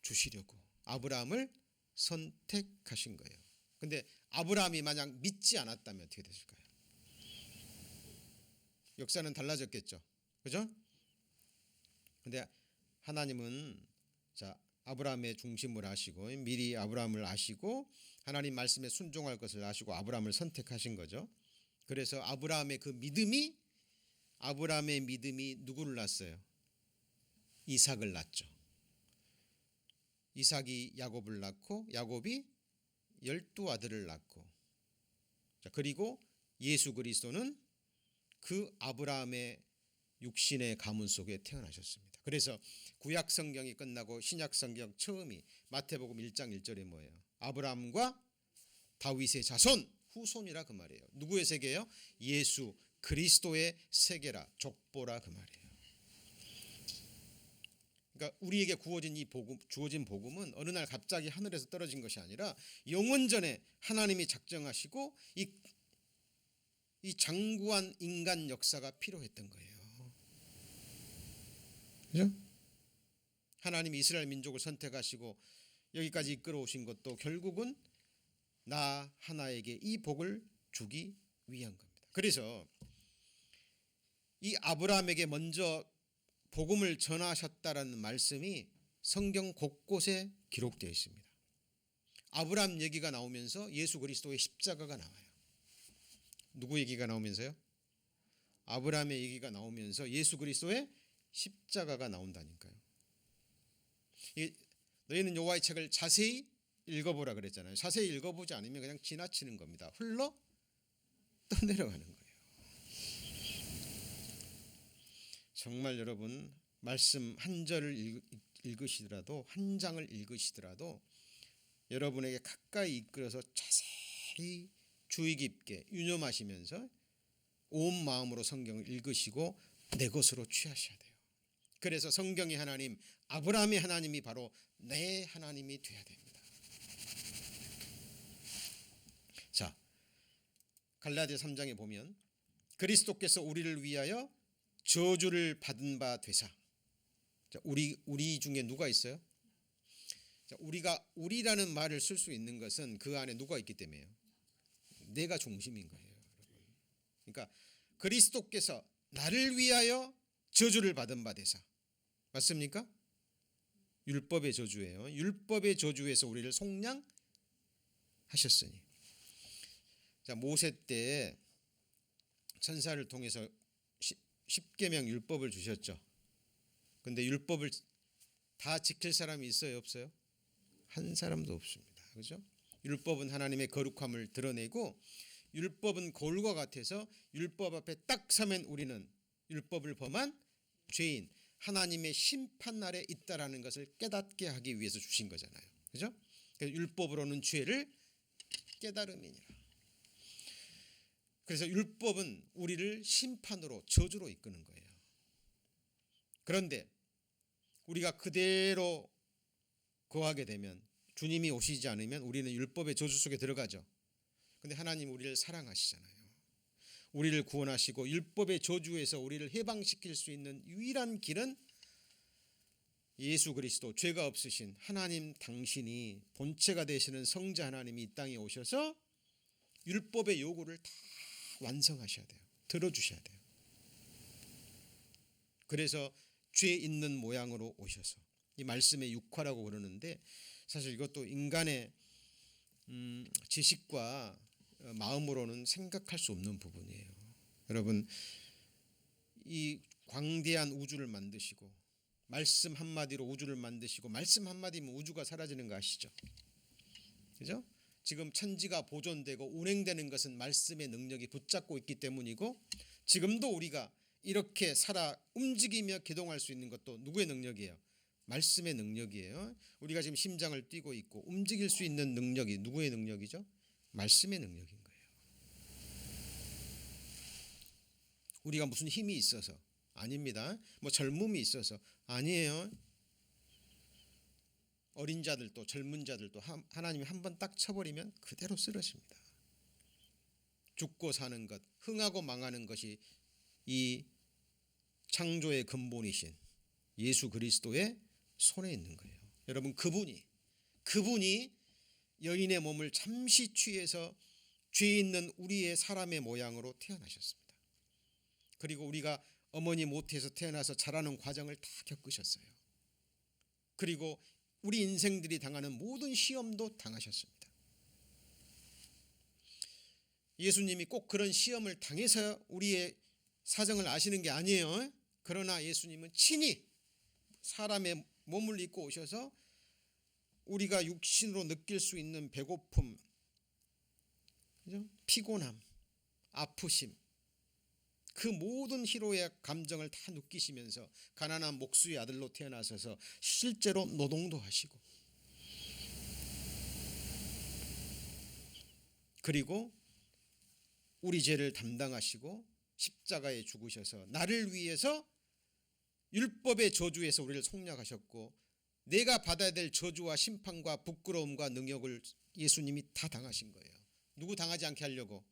주시려고 아브라함을 선택하신 거예요. 근데 아브라함이 만약 믿지 않았다면 어떻게 됐을까요? 역사는 달라졌겠죠. 그죠? 근데 하나님은 자 아브라함의 중심을 아시고 미리 아브라함을 아시고 하나님 말씀에 순종할 것을 아시고 아브라함을 선택하신 거죠. 그래서 아브라함의 믿음이 누구를 낳았어요? 이삭을 낳았죠. 이삭이 야곱을 낳고 야곱이 12아들을 낳고 자, 그리고 예수 그리스도는 그 아브라함의 육신의 가문 속에 태어나셨습니다. 그래서 구약 성경이 끝나고 신약 성경 처음이 마태복음 1장 1절에 뭐예요? 아브라함과 다윗의 자손 후손이라 그 말이에요. 누구의 세계예요? 예수 그리스도의 세계라 족보라 그 말이에요. 그러니까 우리에게 주어진 복음은 어느 날 갑자기 하늘에서 떨어진 것이 아니라 영원전에 하나님이 작정하시고 이 장구한 인간 역사가 필요했던 거예요. 그죠? 하나님이 이스라엘 민족을 선택하시고 여기까지 이끌어 오신 것도 결국은 나 하나에게 이 복을 주기 위한 겁니다. 그래서 이 아브라함에게 먼저 복음을 전하셨다라는 말씀이 성경 곳곳에 기록되어 있습니다. 아브라함 얘기가 나오면서 예수 그리스도의 십자가가 나와요. 누구 얘기가 나오면서요? 아브라함의 얘기가 나오면서 예수 그리스도의 십자가가 나온다니까요. 너희는 여호와의 책을 자세히 읽어보라 그랬잖아요. 자세히 읽어보지 않으면 그냥 지나치는 겁니다. 흘러 떠내려가는 거예요. 정말 여러분 말씀 한 절을 읽으시더라도 한 장을 읽으시더라도 여러분에게 가까이 이끌어서 자세히 주의 깊게 유념하시면서 온 마음으로 성경을 읽으시고 내 것으로 취하셔야 돼요. 그래서 성경의 하나님, 아브라함의 하나님이 바로 내 하나님이 되어야 됩니다. 자, 갈라디아 3장에 보면 그리스도께서 우리를 위하여 저주를 받은 바 되사. 자, 우리 중에 누가 있어요? 자, 우리라는 말을 쓸 수 있는 것은 그 안에 누가 있기 때문에요. 내가 중심인 거예요, 여러분. 그러니까 그리스도께서 나를 위하여 저주를 받은 바 되사. 맞습니까? 율법의 저주예요. 율법의 저주에서 우리를 속량하셨으니. 자, 모세 때 천사를 통해서 십계명 율법을 주셨죠. 근데 율법을 다 지킬 사람이 있어요, 없어요? 한 사람도 없습니다. 그렇죠? 율법은 하나님의 거룩함을 드러내고 율법은 거울과 같아서 율법 앞에 딱 서면 우리는 율법을 범한 죄인, 하나님의 심판 날에 있다라는 것을 깨닫게 하기 위해서 주신 거잖아요. 그렇죠? 그래서 율법으로는 죄를 깨달음이니라. 그래서 율법은 우리를 심판으로 저주로 이끄는 거예요. 그런데 우리가 그대로 거하게 되면 주님이 오시지 않으면 우리는 율법의 저주 속에 들어가죠. 그런데 하나님 우리를 사랑하시잖아요. 우리를 구원하시고 율법의 저주에서 우리를 해방시킬 수 있는 유일한 길은 예수 그리스도, 죄가 없으신 하나님 당신이 본체가 되시는 성자 하나님이 이 땅에 오셔서 율법의 요구를 다 완성하셔야 돼요. 들어주셔야 돼요. 그래서 죄 있는 모양으로 오셔서 이 말씀의 육화라고 그러는데 사실 이것도 인간의 지식과 마음으로는 생각할 수 없는 부분이에요. 여러분, 이 광대한 우주를 만드시고 말씀 한마디로 우주를 만드시고 말씀 한마디면 우주가 사라지는 거 아시죠? 그죠? 지금 천지가 보존되고 운행되는 것은 말씀의 능력이 붙잡고 있기 때문이고 지금도 우리가 이렇게 살아 움직이며 기동할 수 있는 것도 누구의 능력이에요? 말씀의 능력이에요. 우리가 지금 심장을 뛰고 있고 움직일 수 있는 능력이 누구의 능력이죠? 말씀의 능력인 거예요. 우리가 무슨 힘이 있어서 아닙니다. 뭐 젊음이 있어서 아니에요. 어린 자들도 젊은 자들도 하나님이 한번 딱 쳐버리면 그대로 쓰러집니다. 죽고 사는 것, 흥하고 망하는 것이 이 창조의 근본이신 예수 그리스도의 손에 있는 거예요. 여러분, 그분이 여인의 몸을 잠시 취해서 죄 있는 우리의 사람의 모양으로 태어나셨습니다. 그리고 우리가 어머니 모태에서 태어나서 자라는 과정을 다 겪으셨어요. 그리고 우리 인생들이 당하는 모든 시험도 당하셨습니다. 예수님이 꼭 그런 시험을 당해서 우리의 사정을 아시는 게 아니에요. 그러나 예수님은 친히 사람의 몸을 입고 오셔서 우리가 육신으로 느낄 수 있는 배고픔, 피곤함, 아프심, 그 모든 희로의 감정을 다 느끼시면서 가난한 목수의 아들로 태어나셔서 실제로 노동도 하시고 그리고 우리 죄를 담당하시고 십자가에 죽으셔서 나를 위해서 율법의 저주에서 우리를 속량하셨고 내가 받아야 될 저주와 심판과 부끄러움과 능욕을 예수님이 다 당하신 거예요. 누구 당하지 않게 하려고?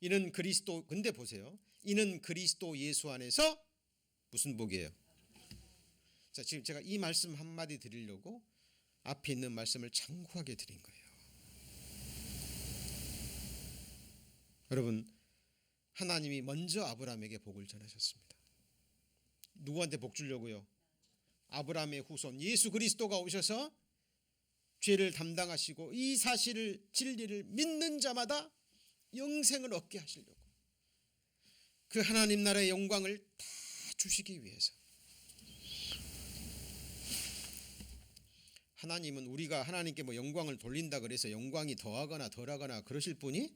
이는 그리스도, 근데 보세요. 이는 그리스도 예수 안에서 무슨 복이에요? 자, 지금 제가 이 말씀 한마디 드리려고 앞에 있는 말씀을 참고하게 드린 거예요. 여러분, 하나님이 먼저 아브라함에게 복을 전하셨습니다. 누구한테 복 주려고요? 아브라함의 후손 예수 그리스도가 오셔서 죄를 담당하시고 이 사실을 진리를 믿는 자마다 영생을 얻게 하시려고 그 하나님 나라의 영광을 다 주시기 위해서. 하나님은 우리가 하나님께 뭐 영광을 돌린다 그래서 영광이 더하거나 덜하거나 그러실 분이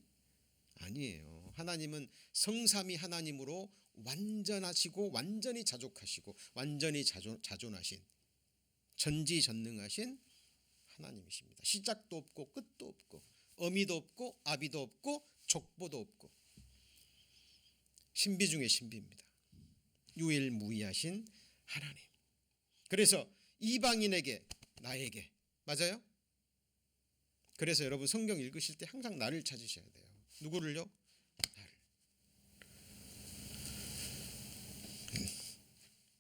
아니에요. 하나님은 성삼위 하나님으로 완전하시고 완전히 자족하시고 완전히 자존하신 전지전능하신 하나님이십니다. 시작도 없고 끝도 없고 어미도 없고 아비도 없고 족보도 없고 신비 중에 신비입니다. 유일무이하신 하나님. 그래서 이방인에게 나에게 맞아요? 그래서 여러분 성경 읽으실 때 항상 나를 찾으셔야 돼요. 누구를요? 나를.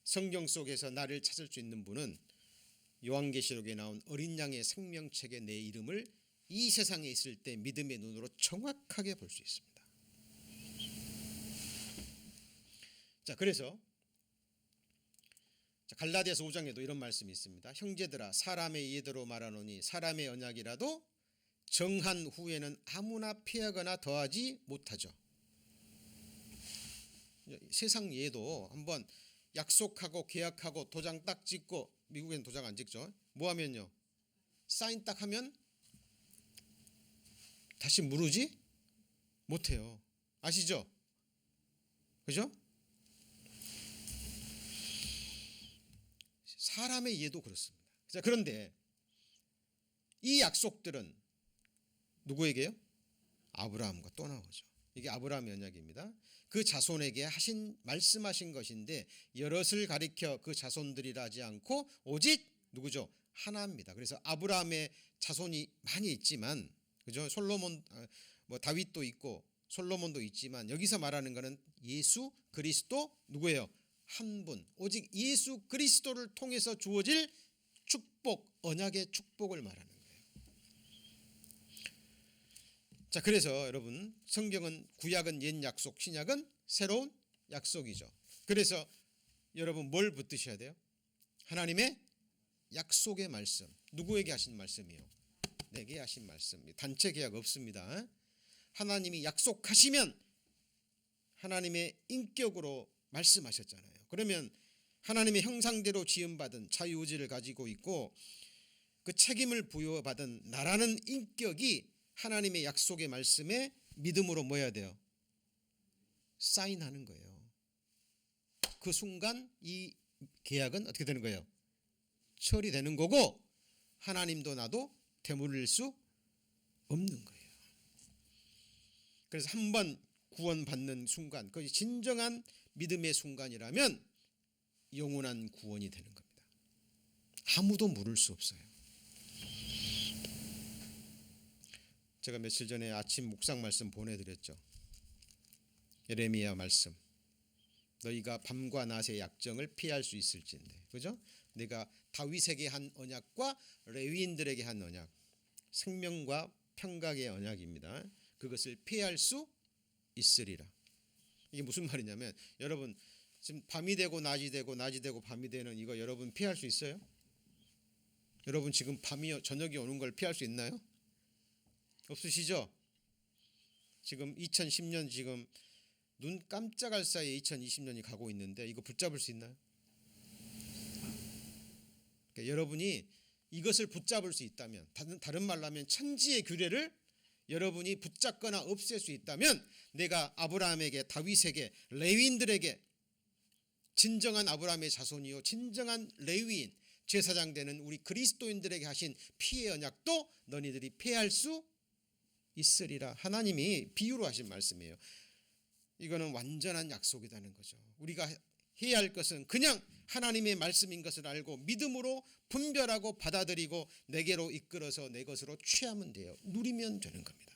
성경 속에서 나를 찾을 수 있는 분은 요한계시록에 나온 어린 양의 생명책에 내 이름을 이 세상에 있을 때 믿음의 눈으로 정확하게 볼 수 있습니다. 자, 그래서 갈라디아서 5장에도 이런 말씀이 있습니다. 형제들아 사람의 예대로 말하노니 사람의 언약이라도 정한 후에는 아무나 폐하거나 더하지 못하죠. 세상 예도 한번 약속하고 계약하고 도장 딱 찍고, 미국에는 도장 안 찍죠. 뭐 하면요, 사인 딱 하면 다시 무르지 못해요. 아시죠? 그죠? 사람의 예도 그렇습니다. 자, 그런데 이 약속들은 누구에게요? 아브라함과 또 나오죠. 이게 아브라함의 언약입니다. 그 자손에게 말씀하신 것인데 여럿을 가리켜 그 자손들이라 하지 않고 오직 누구죠? 하나입니다. 그래서 아브라함의 자손이 많이 있지만, 그죠? 솔로몬, 다윗도 있고 솔로몬도 있지만 여기서 말하는 것은 예수 그리스도 누구예요? 한 분, 오직 예수 그리스도를 통해서 주어질 축복, 언약의 축복을 말하는 거예요. 자, 그래서 여러분 성경은 구약은 옛 약속, 신약은 새로운 약속이죠. 그래서 여러분 뭘 붙드셔야 돼요? 하나님의 약속의 말씀. 누구에게 하신 말씀이요? 내게 하신 말씀. 단체 계약 없습니다. 하나님이 약속하시면 하나님의 인격으로 말씀하셨잖아요. 그러면 하나님의 형상대로 지음받은 자유의지를 가지고 있고 그 책임을 부여받은 나라는 인격이 하나님의 약속의 말씀에 믿음으로 뭐 해야 돼요? 사인하는 거예요. 그 순간 이 계약은 어떻게 되는 거예요? 처리되는 거고 하나님도 나도 되물릴 수 없는 거예요. 그래서 한번 구원받는 순간, 그것이 진정한 믿음의 순간이라면 영원한 구원이 되는 겁니다. 아무도 물을 수 없어요. 제가 며칠 전에 아침 묵상 말씀 보내드렸죠. 예레미야 말씀. 너희가 밤과 낮의 약정을 피할 수 있을진데, 그죠? 내가 다윗에게 한 언약과 레위인들에게 한 언약, 생명과 평강의 언약입니다. 그것을 피할 수 있으리라. 이게 무슨 말이냐면 여러분 지금 밤이 되고 낮이 되고 낮이 되고 밤이 되는 이거 여러분 피할 수 있어요? 여러분 지금 밤이 저녁이 오는 걸 피할 수 있나요? 없으시죠? 지금 2010년 지금 눈 깜짝할 사이에 2020년이 가고 있는데 이거 붙잡을 수 있나요? 그러니까 여러분이 이것을 붙잡을 수 있다면, 다른 말로 하면 천지의 규례를 여러분이 붙잡거나 없앨 수 있다면 내가 아브라함에게, 다윗에게, 레위인들에게, 진정한 아브라함의 자손이요 진정한 레위인, 제사장 되는 우리 그리스도인들에게 하신 피의 언약도 너희들이 폐할 수 있으리라. 하나님이 비유로 하신 말씀이에요. 이거는 완전한 약속이라는 거죠. 우리가 해야 할 것은 그냥 하나님의 말씀인 것을 알고 믿음으로 분별하고 받아들이고 내게로 이끌어서 내 것으로 취하면 돼요. 누리면 되는 겁니다.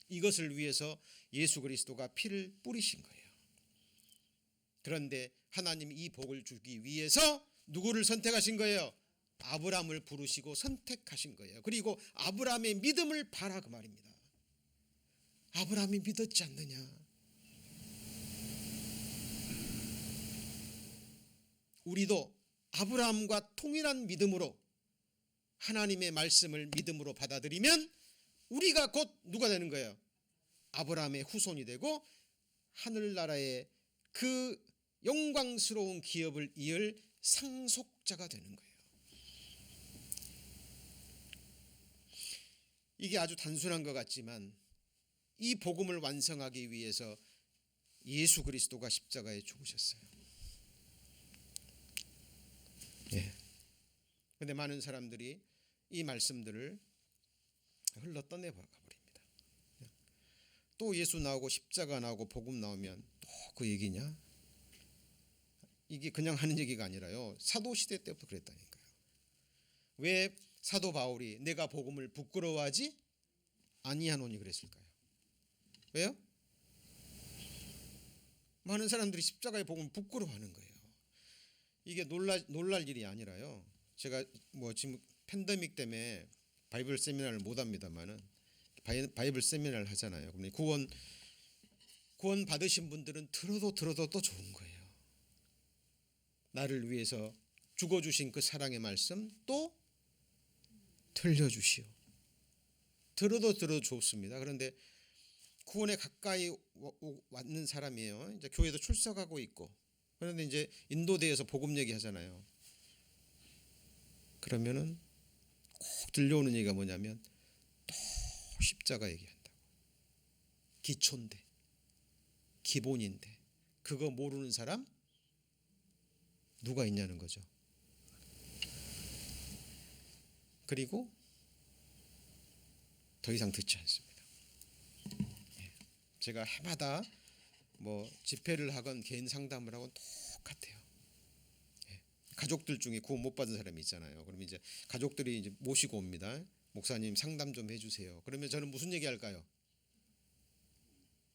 이것을 위해서 예수 그리스도가 피를 뿌리신 거예요. 그런데 하나님이 이 복을 주기 위해서 누구를 선택하신 거예요? 아브라함을 부르시고 선택하신 거예요. 그리고 아브라함의 믿음을 봐라 그 말입니다. 아브라함이 믿었지 않느냐? 우리도 아브라함과 동일한 믿음으로 하나님의 말씀을 믿음으로 받아들이면 우리가 곧 누가 되는 거예요? 아브라함의 후손이 되고 하늘나라의 그 영광스러운 기업을 이을 상속자가 되는 거예요. 이게 아주 단순한 것 같지만 이 복음을 완성하기 위해서 예수 그리스도가 십자가에 죽으셨어요. 예. 근데 많은 사람들이 이 말씀들을 흘러 떠내 가버립니다. 또 예수 나오고 십자가 나오고 복음 나오면 또 그 얘기냐? 이게 그냥 하는 얘기가 아니라요. 사도 시대 때부터 그랬다니까요. 왜 사도 바울이 내가 복음을 부끄러워하지 아니하노니 그랬을까요? 왜요? 많은 사람들이 십자가의 복음을 부끄러워하는 거예요. 이게 놀랄 일이 아니라요. 제가 뭐 지금 팬데믹 때문에 바이블 세미나를 못 합니다만은 바이블 세미나를 하잖아요. 그러면 구원 받으신 분들은 들어도 또 좋은 거예요. 나를 위해서 죽어주신 그 사랑의 말씀 또 들려주시오. 들어도 좋습니다. 그런데 구원에 가까이 왔는 사람이에요. 이제 교회도 출석하고 있고, 그런데 이제 인도대에서 복음 얘기하잖아요. 그러면은 꼭 들려오는 얘기가 뭐냐면 또 십자가 얘기한다고. 기초인데, 기본인데 그거 모르는 사람 누가 있냐는 거죠. 그리고 더 이상 듣지 않습니다. 제가 해마다 뭐 집회를 하건 개인 상담을 하건 똑같아요. 가족들 중에 구원 못 받은 사람이 있잖아요. 그러면 이제 가족들이 이제 모시고 옵니다. 목사님 상담 좀 해주세요. 그러면 저는 무슨 얘기할까요?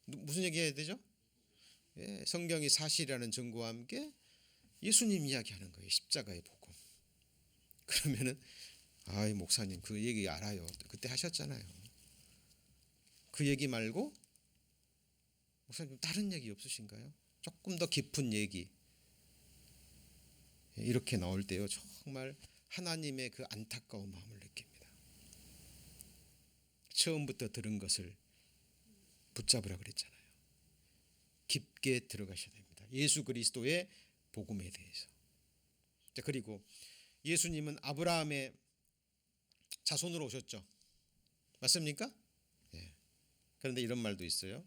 무슨 얘기해야 되죠? 성경이 사실이라는 증거와 함께 예수님 이야기하는 거예요. 십자가의 복음. 그러면은 아이 목사님 그 얘기 알아요. 그때 하셨잖아요. 그 얘기 말고 목사님 다른 얘기 없으신가요? 조금 더 깊은 얘기. 이렇게 나올 때요. 정말 하나님의 그 안타까운 마음을 느낍니다. 처음부터 들은 것을 붙잡으라 그랬잖아요. 깊게 들어가셔야 됩니다. 예수 그리스도의 복음에 대해서. 그리고 예수님은 아브라함의 자손으로 오셨죠. 맞습니까? 그런데 이런 말도 있어요.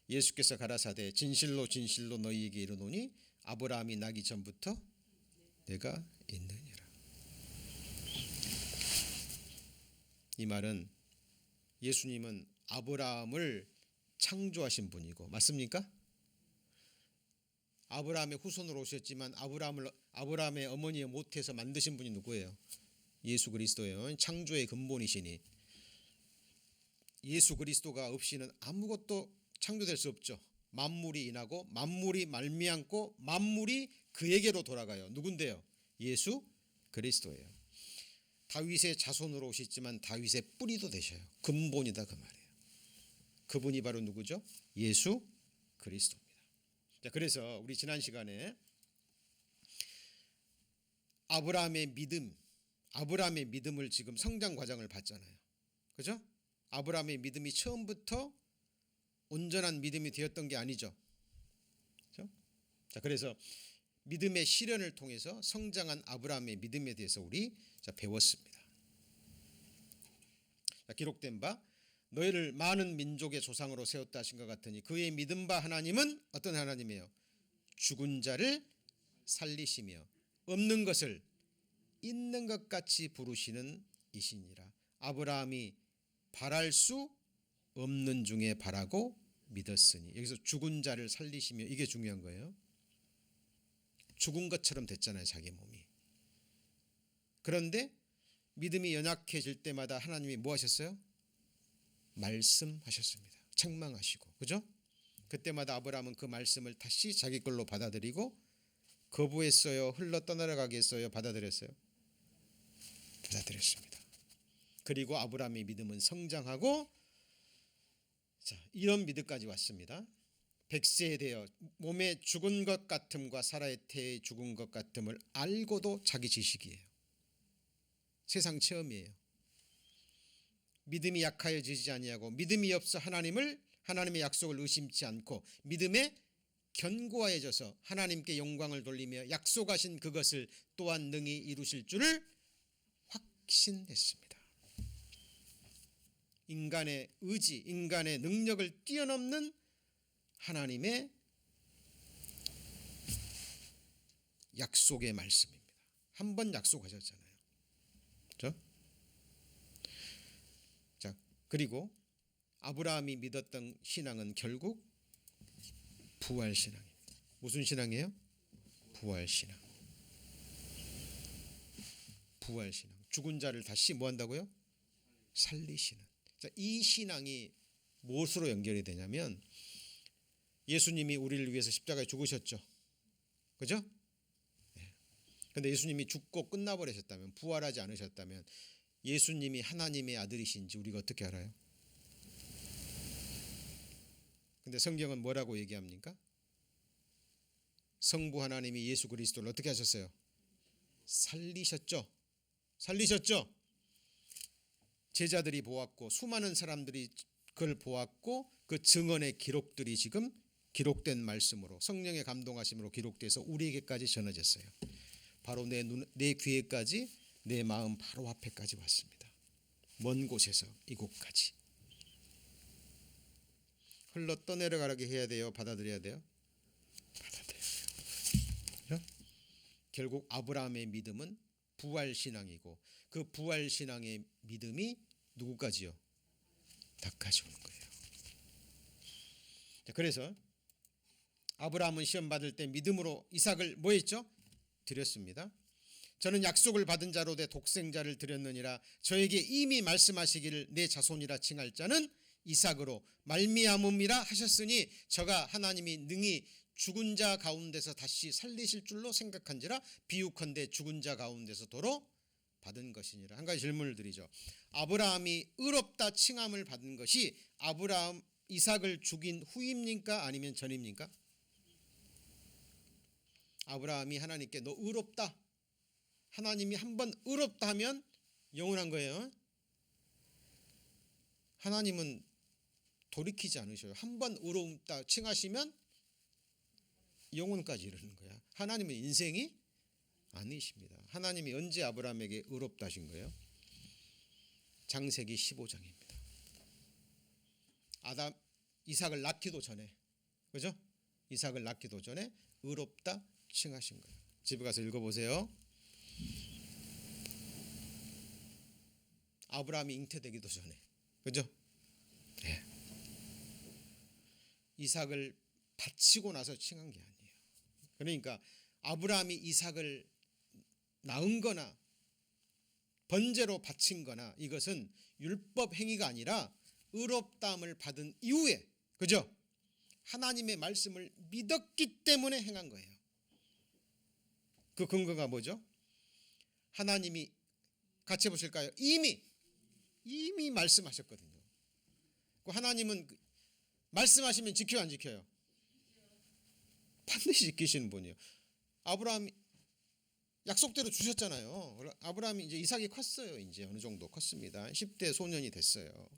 예수께서 가라사대 진실로 진실로 너희에게 이르노니 아브라함이 나기 전부터 내가 있느니라. 이 말은 예수님은 아브라함을 창조하신 분이고 맞습니까? 아브라함의 후손으로 오셨지만 아브라함의 어머니의 모태에서 만드신 분이 누구예요? 예수 그리스도예요. 창조의 근본이시니 예수 그리스도가 없이는 아무것도 창조될 수 없죠. 만물이 인하고 만물이 말미암고 만물이 그에게로 돌아가요. 누군데요? 예수 그리스도예요. 다윗의 자손으로 오셨지만 다윗의 뿌리도 되셔요. 근본이다 그 말이에요. 그분이 바로 누구죠? 예수 그리스도입니다. 자, 그래서 우리 지난 시간에 아브라함의 믿음을 지금 성장 과정을 봤잖아요. 그죠? 아브라함의 믿음이 처음부터 온전한 믿음이 되었던 게 아니죠. 그렇죠? 자, 그래서 믿음의 시련을 통해서 성장한 아브라함의 믿음에 대해서 우리 배웠습니다. 자, 기록된 바 너희를 많은 민족의 조상으로 세웠다 하신 것 같으니 그의 믿음 바 하나님은 어떤 하나님이에요? 죽은 자를 살리시며 없는 것을 있는 것 같이 부르시는 이시니라. 아브라함이 바랄 수 없는 중에 바라고 믿었으니 여기서 죽은 자를 살리시며 이게 중요한 거예요. 죽은 것처럼 됐잖아요. 자기 몸이. 그런데 믿음이 연약해질 때마다 하나님이 뭐 하셨어요? 말씀하셨습니다. 책망하시고. 그죠? 그때마다 아브라함은 그 말씀을 다시 자기 걸로 받아들이고 거부했어요? 흘러 떠나가게 했어요? 받아들였어요? 받아들였습니다. 그리고 아브라함의 믿음은 성장하고 자, 이런 믿음까지 왔습니다. 100세에 되어 몸에 죽은 것 같음과 사라의 태에 죽은 것 같음을 알고도 자기 지식이에요. 세상 체험이에요. 믿음이 약하여지지 아니하고 믿음이 없어 하나님의 약속을 의심치 않고 믿음에 견고하여져서 하나님께 영광을 돌리며 약속하신 그것을 또한 능히 이루실 줄을 확신했습니다. 인간의 의지, 인간의 능력을 뛰어넘는 하나님의 약속의 말씀입니다. 한 번 약속하셨잖아요. 그렇죠? 자, 그리고 아브라함이 믿었던 신앙은 결국 부활 신앙입니다. 무슨 신앙이에요? 부활신앙. 부활신앙. 죽은 자를 다시 뭐 한다고요? 살리시는. 자, 이 신앙이 무엇으로 연결이 되냐면 예수님이 우리를 위해서 십자가에 죽으셨죠. 그죠? 그런데 예수님이 죽고 끝나버리셨다면, 부활하지 않으셨다면 예수님이 하나님의 아들이신지 우리가 어떻게 알아요? 근데 성경은 뭐라고 얘기합니까? 성부 하나님이 예수 그리스도를 어떻게 하셨어요? 살리셨죠. 살리셨죠. 제자들이 보았고 수많은 사람들이 그걸 보았고 그 증언의 기록들이 지금 기록된 말씀으로 성령의 감동하심으로 기록돼서 우리에게까지 전해졌어요. 바로 내 귀에까지, 내 마음 바로 앞에까지 왔습니다. 먼 곳에서 이곳까지. 흘러 떠내려가게 해야 돼요? 받아들여야 돼요? 받아들여야 돼요. 결국 아브라함의 믿음은 부활신앙이고 그 부활신앙의 믿음이 누구까지요? 다까지 오는 거예요. 그래서 아브라함은 시험 받을 때 믿음으로 이삭을 뭐 했죠? 드렸습니다. 저는 약속을 받은 자로 내 독생자를 드렸느니라. 저에게 이미 말씀하시기를 내 자손이라 칭할 자는 이삭으로 말미암음이라 하셨으니 저가 하나님이 능히 죽은 자 가운데서 다시 살리실 줄로 생각한지라 비유컨대 죽은 자 가운데서 도로 받은 것이니라. 한 가지 질문을 드리죠. 아브라함이 의롭다 칭함을 받은 것이 아브라함 이삭을 죽인 후입니까? 아니면 전입니까? 아브라함이 하나님께 너 의롭다, 하나님이 한번 의롭다 하면 영원한 거예요. 하나님은 돌이키지 않으셔요. 한번 의롭다 칭하시면 영원까지 이르는 거야. 하나님은 인생이 아니십니다. 하나님이 언제 아브라함에게 의롭다 하신 거예요? 창세기 15장입니다. 이삭을 낳기도 전에, 그죠? 이삭을 낳기도 전에 의롭다 칭하신 거예요. 집에 가서 읽어보세요. 아브라함이 잉태되기도 전에, 그죠? 네. 이삭을 바치고 나서 칭한 게 아니에요. 그러니까 아브라함이 이삭을 낳은 거나 번제로 바친 거나 이것은 율법 행위가 아니라 의롭다함을 받은 이후에, 그죠? 하나님의 말씀을 믿었기 때문에 행한 거예요. 그 근거가 뭐죠? 하나님이 같이 해보실까요? 이미 말씀하셨거든요. 하나님은 말씀하시면 지켜요, 안 지켜요? 반드시 지키시는 분이에요. 아브라함이 약속대로 주셨잖아요. 아브라함이 이제 이삭이 컸어요. 이제 어느 정도 컸습니다. 10대 소년이 됐어요.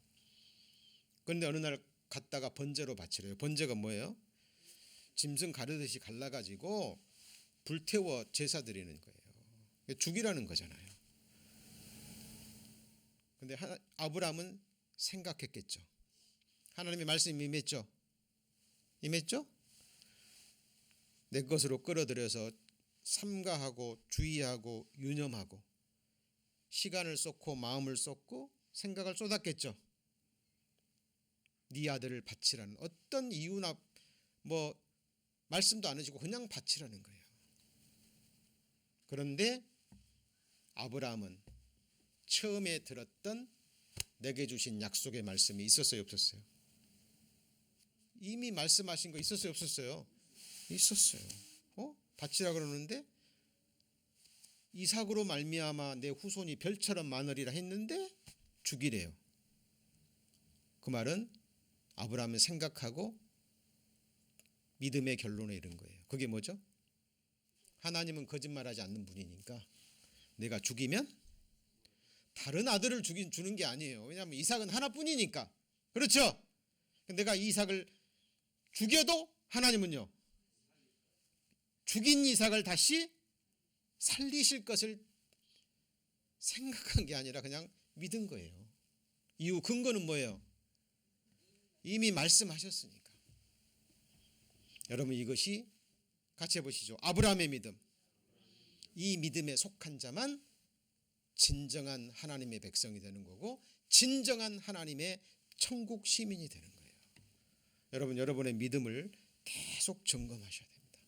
그런데 어느 날 갔다가 번제로 바치래요. 번제가 뭐예요? 짐승 가르듯이 갈라가지고 불태워 제사 드리는 거예요. 죽이라는 거잖아요. 그런데 아브라함은 생각했겠죠. 하나님의 말씀이 임했죠. 임했죠? 내 것으로 끌어들여서 삼가하고 주의하고 유념하고 시간을 쏟고 마음을 쏟고 생각을 쏟았겠죠. 네 아들을 바치라는 어떤 이유나 뭐 말씀도 안 해주고 그냥 바치라는 거예요. 그런데 아브라함은 처음에 들었던 내게 주신 약속의 말씀이 있었어요, 없었어요? 이미 말씀하신 거 있었어요, 없었어요? 있었어요. 바치라 그러는데 이삭으로 말미암아 내 후손이 별처럼 많으리라 했는데 죽이래요. 그 말은 아브라함은 생각하고 믿음의 결론에 이른 거예요. 그게 뭐죠? 하나님은 거짓말하지 않는 분이니까 내가 죽이면 다른 아들을 주는 게 아니에요. 왜냐하면 이삭은 하나뿐이니까. 그렇죠? 내가 이삭을 죽여도 하나님은요, 죽인 이삭을 다시 살리실 것을 생각한 게 아니라 그냥 믿은 거예요. 이유 근거는 뭐예요? 이미 말씀하셨으니까. 여러분 이것이 같이 해보시죠. 아브라함의 믿음. 이 믿음에 속한 자만 진정한 하나님의 백성이 되는 거고 진정한 하나님의 천국 시민이 되는 거예요. 여러분 여러분의 믿음을 계속 점검하셔야 됩니다.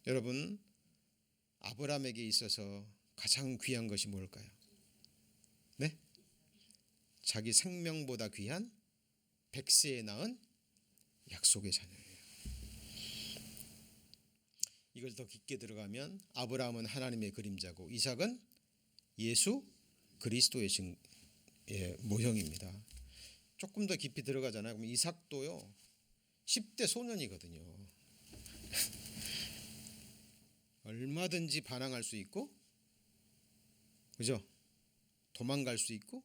여러분, 아브라함에게 있어서 가장 귀한 것이 뭘까요? 네? 자기 생명보다 귀한 백세에 낳은 약속의 자녀예요. 이걸 더 깊게 들어가면 아브라함은 하나님의 그림자고 이삭은 예수 그리스도의 모형입니다. 조금 더 깊이 들어가잖아요. 그럼 이삭도요 10대 소년이거든요. 얼마든지 반항할 수 있고, 그죠? 도망갈 수 있고,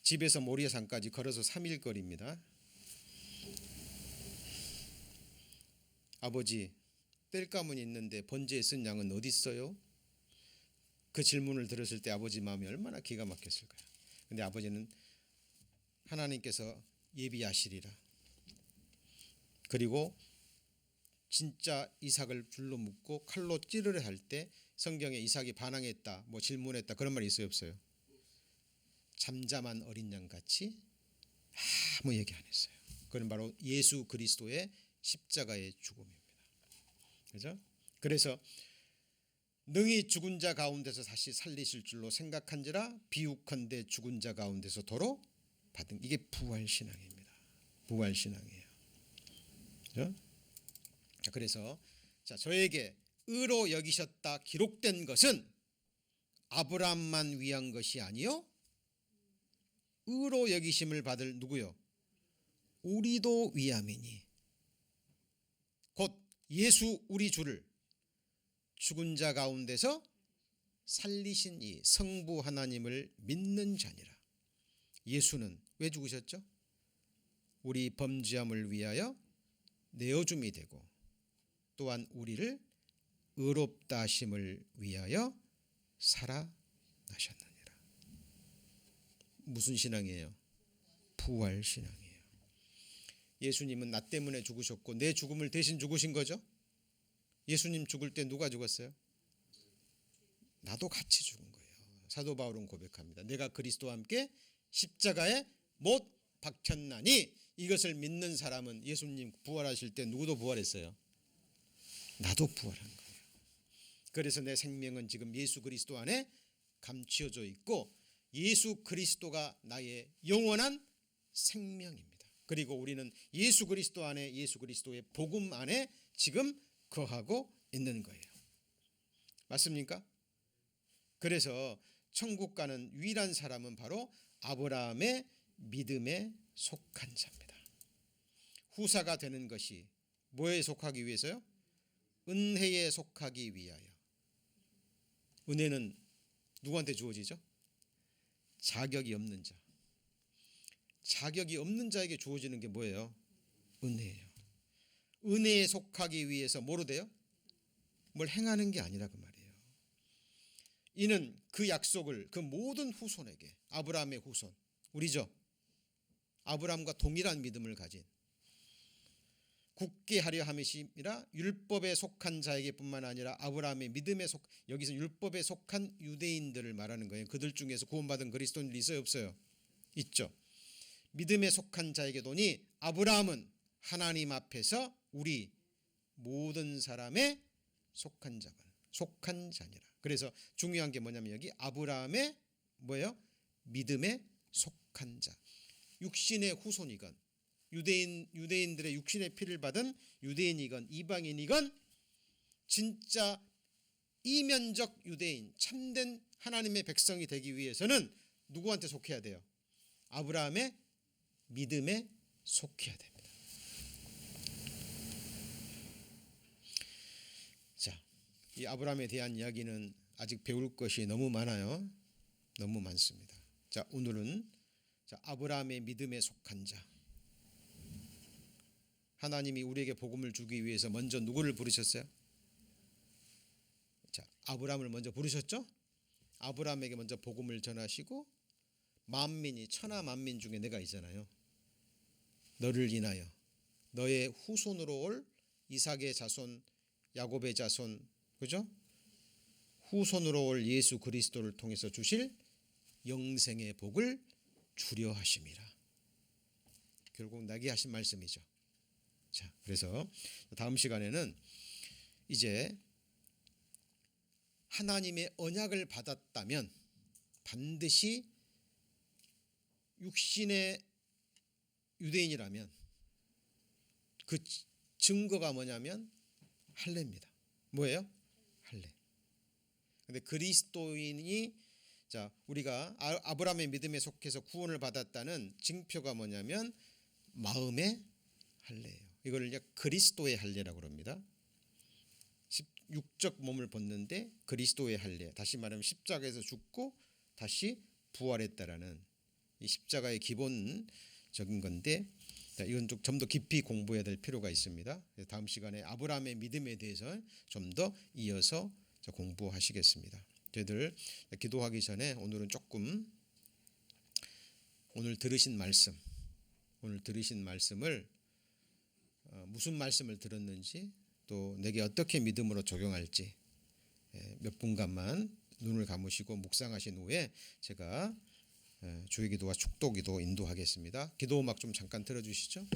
집에서 모리아산까지 걸어서 3일 거리입니다. 아버지, 땔감은 있는데 번제에 쓴 양은 어디 있어요? 그 질문을 들었을 때 아버지 마음이 얼마나 기가 막혔을까요? 근데 아버지는 하나님께서 예비하시리라. 그리고 진짜 이삭을 줄로 묶고 칼로 찌르려 할 때 성경에 이삭이 반항했다, 뭐 질문했다 그런 말이 있어요, 없어요? 잠잠한 어린 양 같이 아무 얘기 안 했어요. 그건 바로 예수 그리스도의 십자가의 죽음입니다. 그죠? 그래서 능히 죽은 자 가운데서 다시 살리실 줄로 생각한지라 비욱한데 죽은 자 가운데서 도로 받은, 이게 부활신앙입니다. 부활신앙이에요. 그죠? 그래서 저에게 의로 여기셨다 기록된 것은 아브라함만 위한 것이 아니요 의로 여기심을 받을 누구요? 우리도 위함이니 곧 예수 우리 주를 죽은 자 가운데서 살리신 이 성부 하나님을 믿는 자니라. 예수는 왜 죽으셨죠? 우리 범죄함을 위하여 내어줌이 되고 또한 우리를 의롭다 하심을 위하여 살아나셨느니라. 무슨 신앙이에요? 부활 신앙이에요. 예수님은 나 때문에 죽으셨고 내 죽음을 대신 죽으신 거죠. 예수님 죽을 때 누가 죽었어요? 나도 같이 죽은 거예요. 사도 바울은 고백합니다. 내가 그리스도와 함께 십자가에 못 박혔나니, 이것을 믿는 사람은 예수님 부활하실 때 누구도 부활했어요? 나도 부활한 거예요. 그래서 내 생명은 지금 예수 그리스도 안에 감추어져 있고 예수 그리스도가 나의 영원한 생명입니다. 그리고 우리는 예수 그리스도 안에, 예수 그리스도의 복음 안에 지금 거하고 있는 거예요. 맞습니까? 그래서 천국 가는 유일한 사람은 바로 아브라함의 믿음에 속한 자입니다. 후사가 되는 것이 뭐에 속하기 위해서요? 은혜에 속하기 위하여. 은혜는 누구한테 주어지죠? 자격이 없는 자. 자격이 없는 자에게 주어지는 게 뭐예요? 은혜예요. 은혜에 속하기 위해서 뭐로 돼요? 뭘 행하는 게 아니라 그 말이에요. 이는 그 약속을 그 모든 후손에게, 아브라함의 후손, 우리죠. 아브라함과 동일한 믿음을 가진, 굳게 하려 함이시라 율법에 속한 자에게뿐만 아니라 아브라함의 믿음에 속, 여기서 율법에 속한 유대인들을 말하는 거예요. 그들 중에서 구원받은 그리스도인들이 있어요, 없어요? 있죠. 믿음에 속한 자에게도니 아브라함은 하나님 앞에서 우리 모든 사람의 속한 자니라. 그래서 중요한 게 뭐냐면 여기 아브라함의 뭐예요? 믿음에 속한 자. 육신의 후손이건 유대인들의 육신의 피를 받은 유대인이건 이방인이건 진짜 이면적 유대인, 참된 하나님의 백성이 되기 위해서는 누구한테 속해야 돼요? 아브라함의 믿음에 속해야 됩니다. 자, 이 아브라함에 대한 이야기는 아직 배울 것이 너무 많아요. 너무 많습니다. 자, 오늘은 아브라함의 믿음에 속한 자. 하나님이 우리에게 복음을 주기 위해서 먼저 누구를 부르셨어요? 자, 아브라함을 먼저 부르셨죠? 아브라함에게 먼저 복음을 전하시고 만민이, 천하 만민 중에 내가 있잖아요. 너를 인하여 너의 후손으로 올 이삭의 자손, 야곱의 자손, 그죠? 후손으로 올 예수 그리스도를 통해서 주실 영생의 복을 주려 하심이라. 결국 나게 하신 말씀이죠. 자, 그래서 다음 시간에는 이제 하나님의 언약을 받았다면 반드시 육신의 유대인이라면 그 증거가 뭐냐면 할례입니다. 뭐예요? 할례. 근데 그리스도인이 자 우리가 아브라함의 믿음에 속해서 구원을 받았다는 징표가 뭐냐면 마음의 할례예요. 이걸 이제 그리스도의 할례라고 합니다. 육적 몸을 벗는데 그리스도의 할례. 다시 말하면 십자가에서 죽고 다시 부활했다라는 이 십자가의 기본적인 건데 이건 좀 더 깊이 공부해야 될 필요가 있습니다. 다음 시간에 아브라함의 믿음에 대해서 좀 더 이어서 공부하시겠습니다. 저희들 기도하기 전에 오늘은 조금 오늘 들으신 말씀을 무슨 말씀을 들었는지 또 내게 어떻게 믿음으로 적용할지 몇 분간만 눈을 감으시고 묵상하신 후에 제가 주의 기도와 축도 기도 인도하겠습니다. 기도 음악 좀 잠깐 틀어주시죠.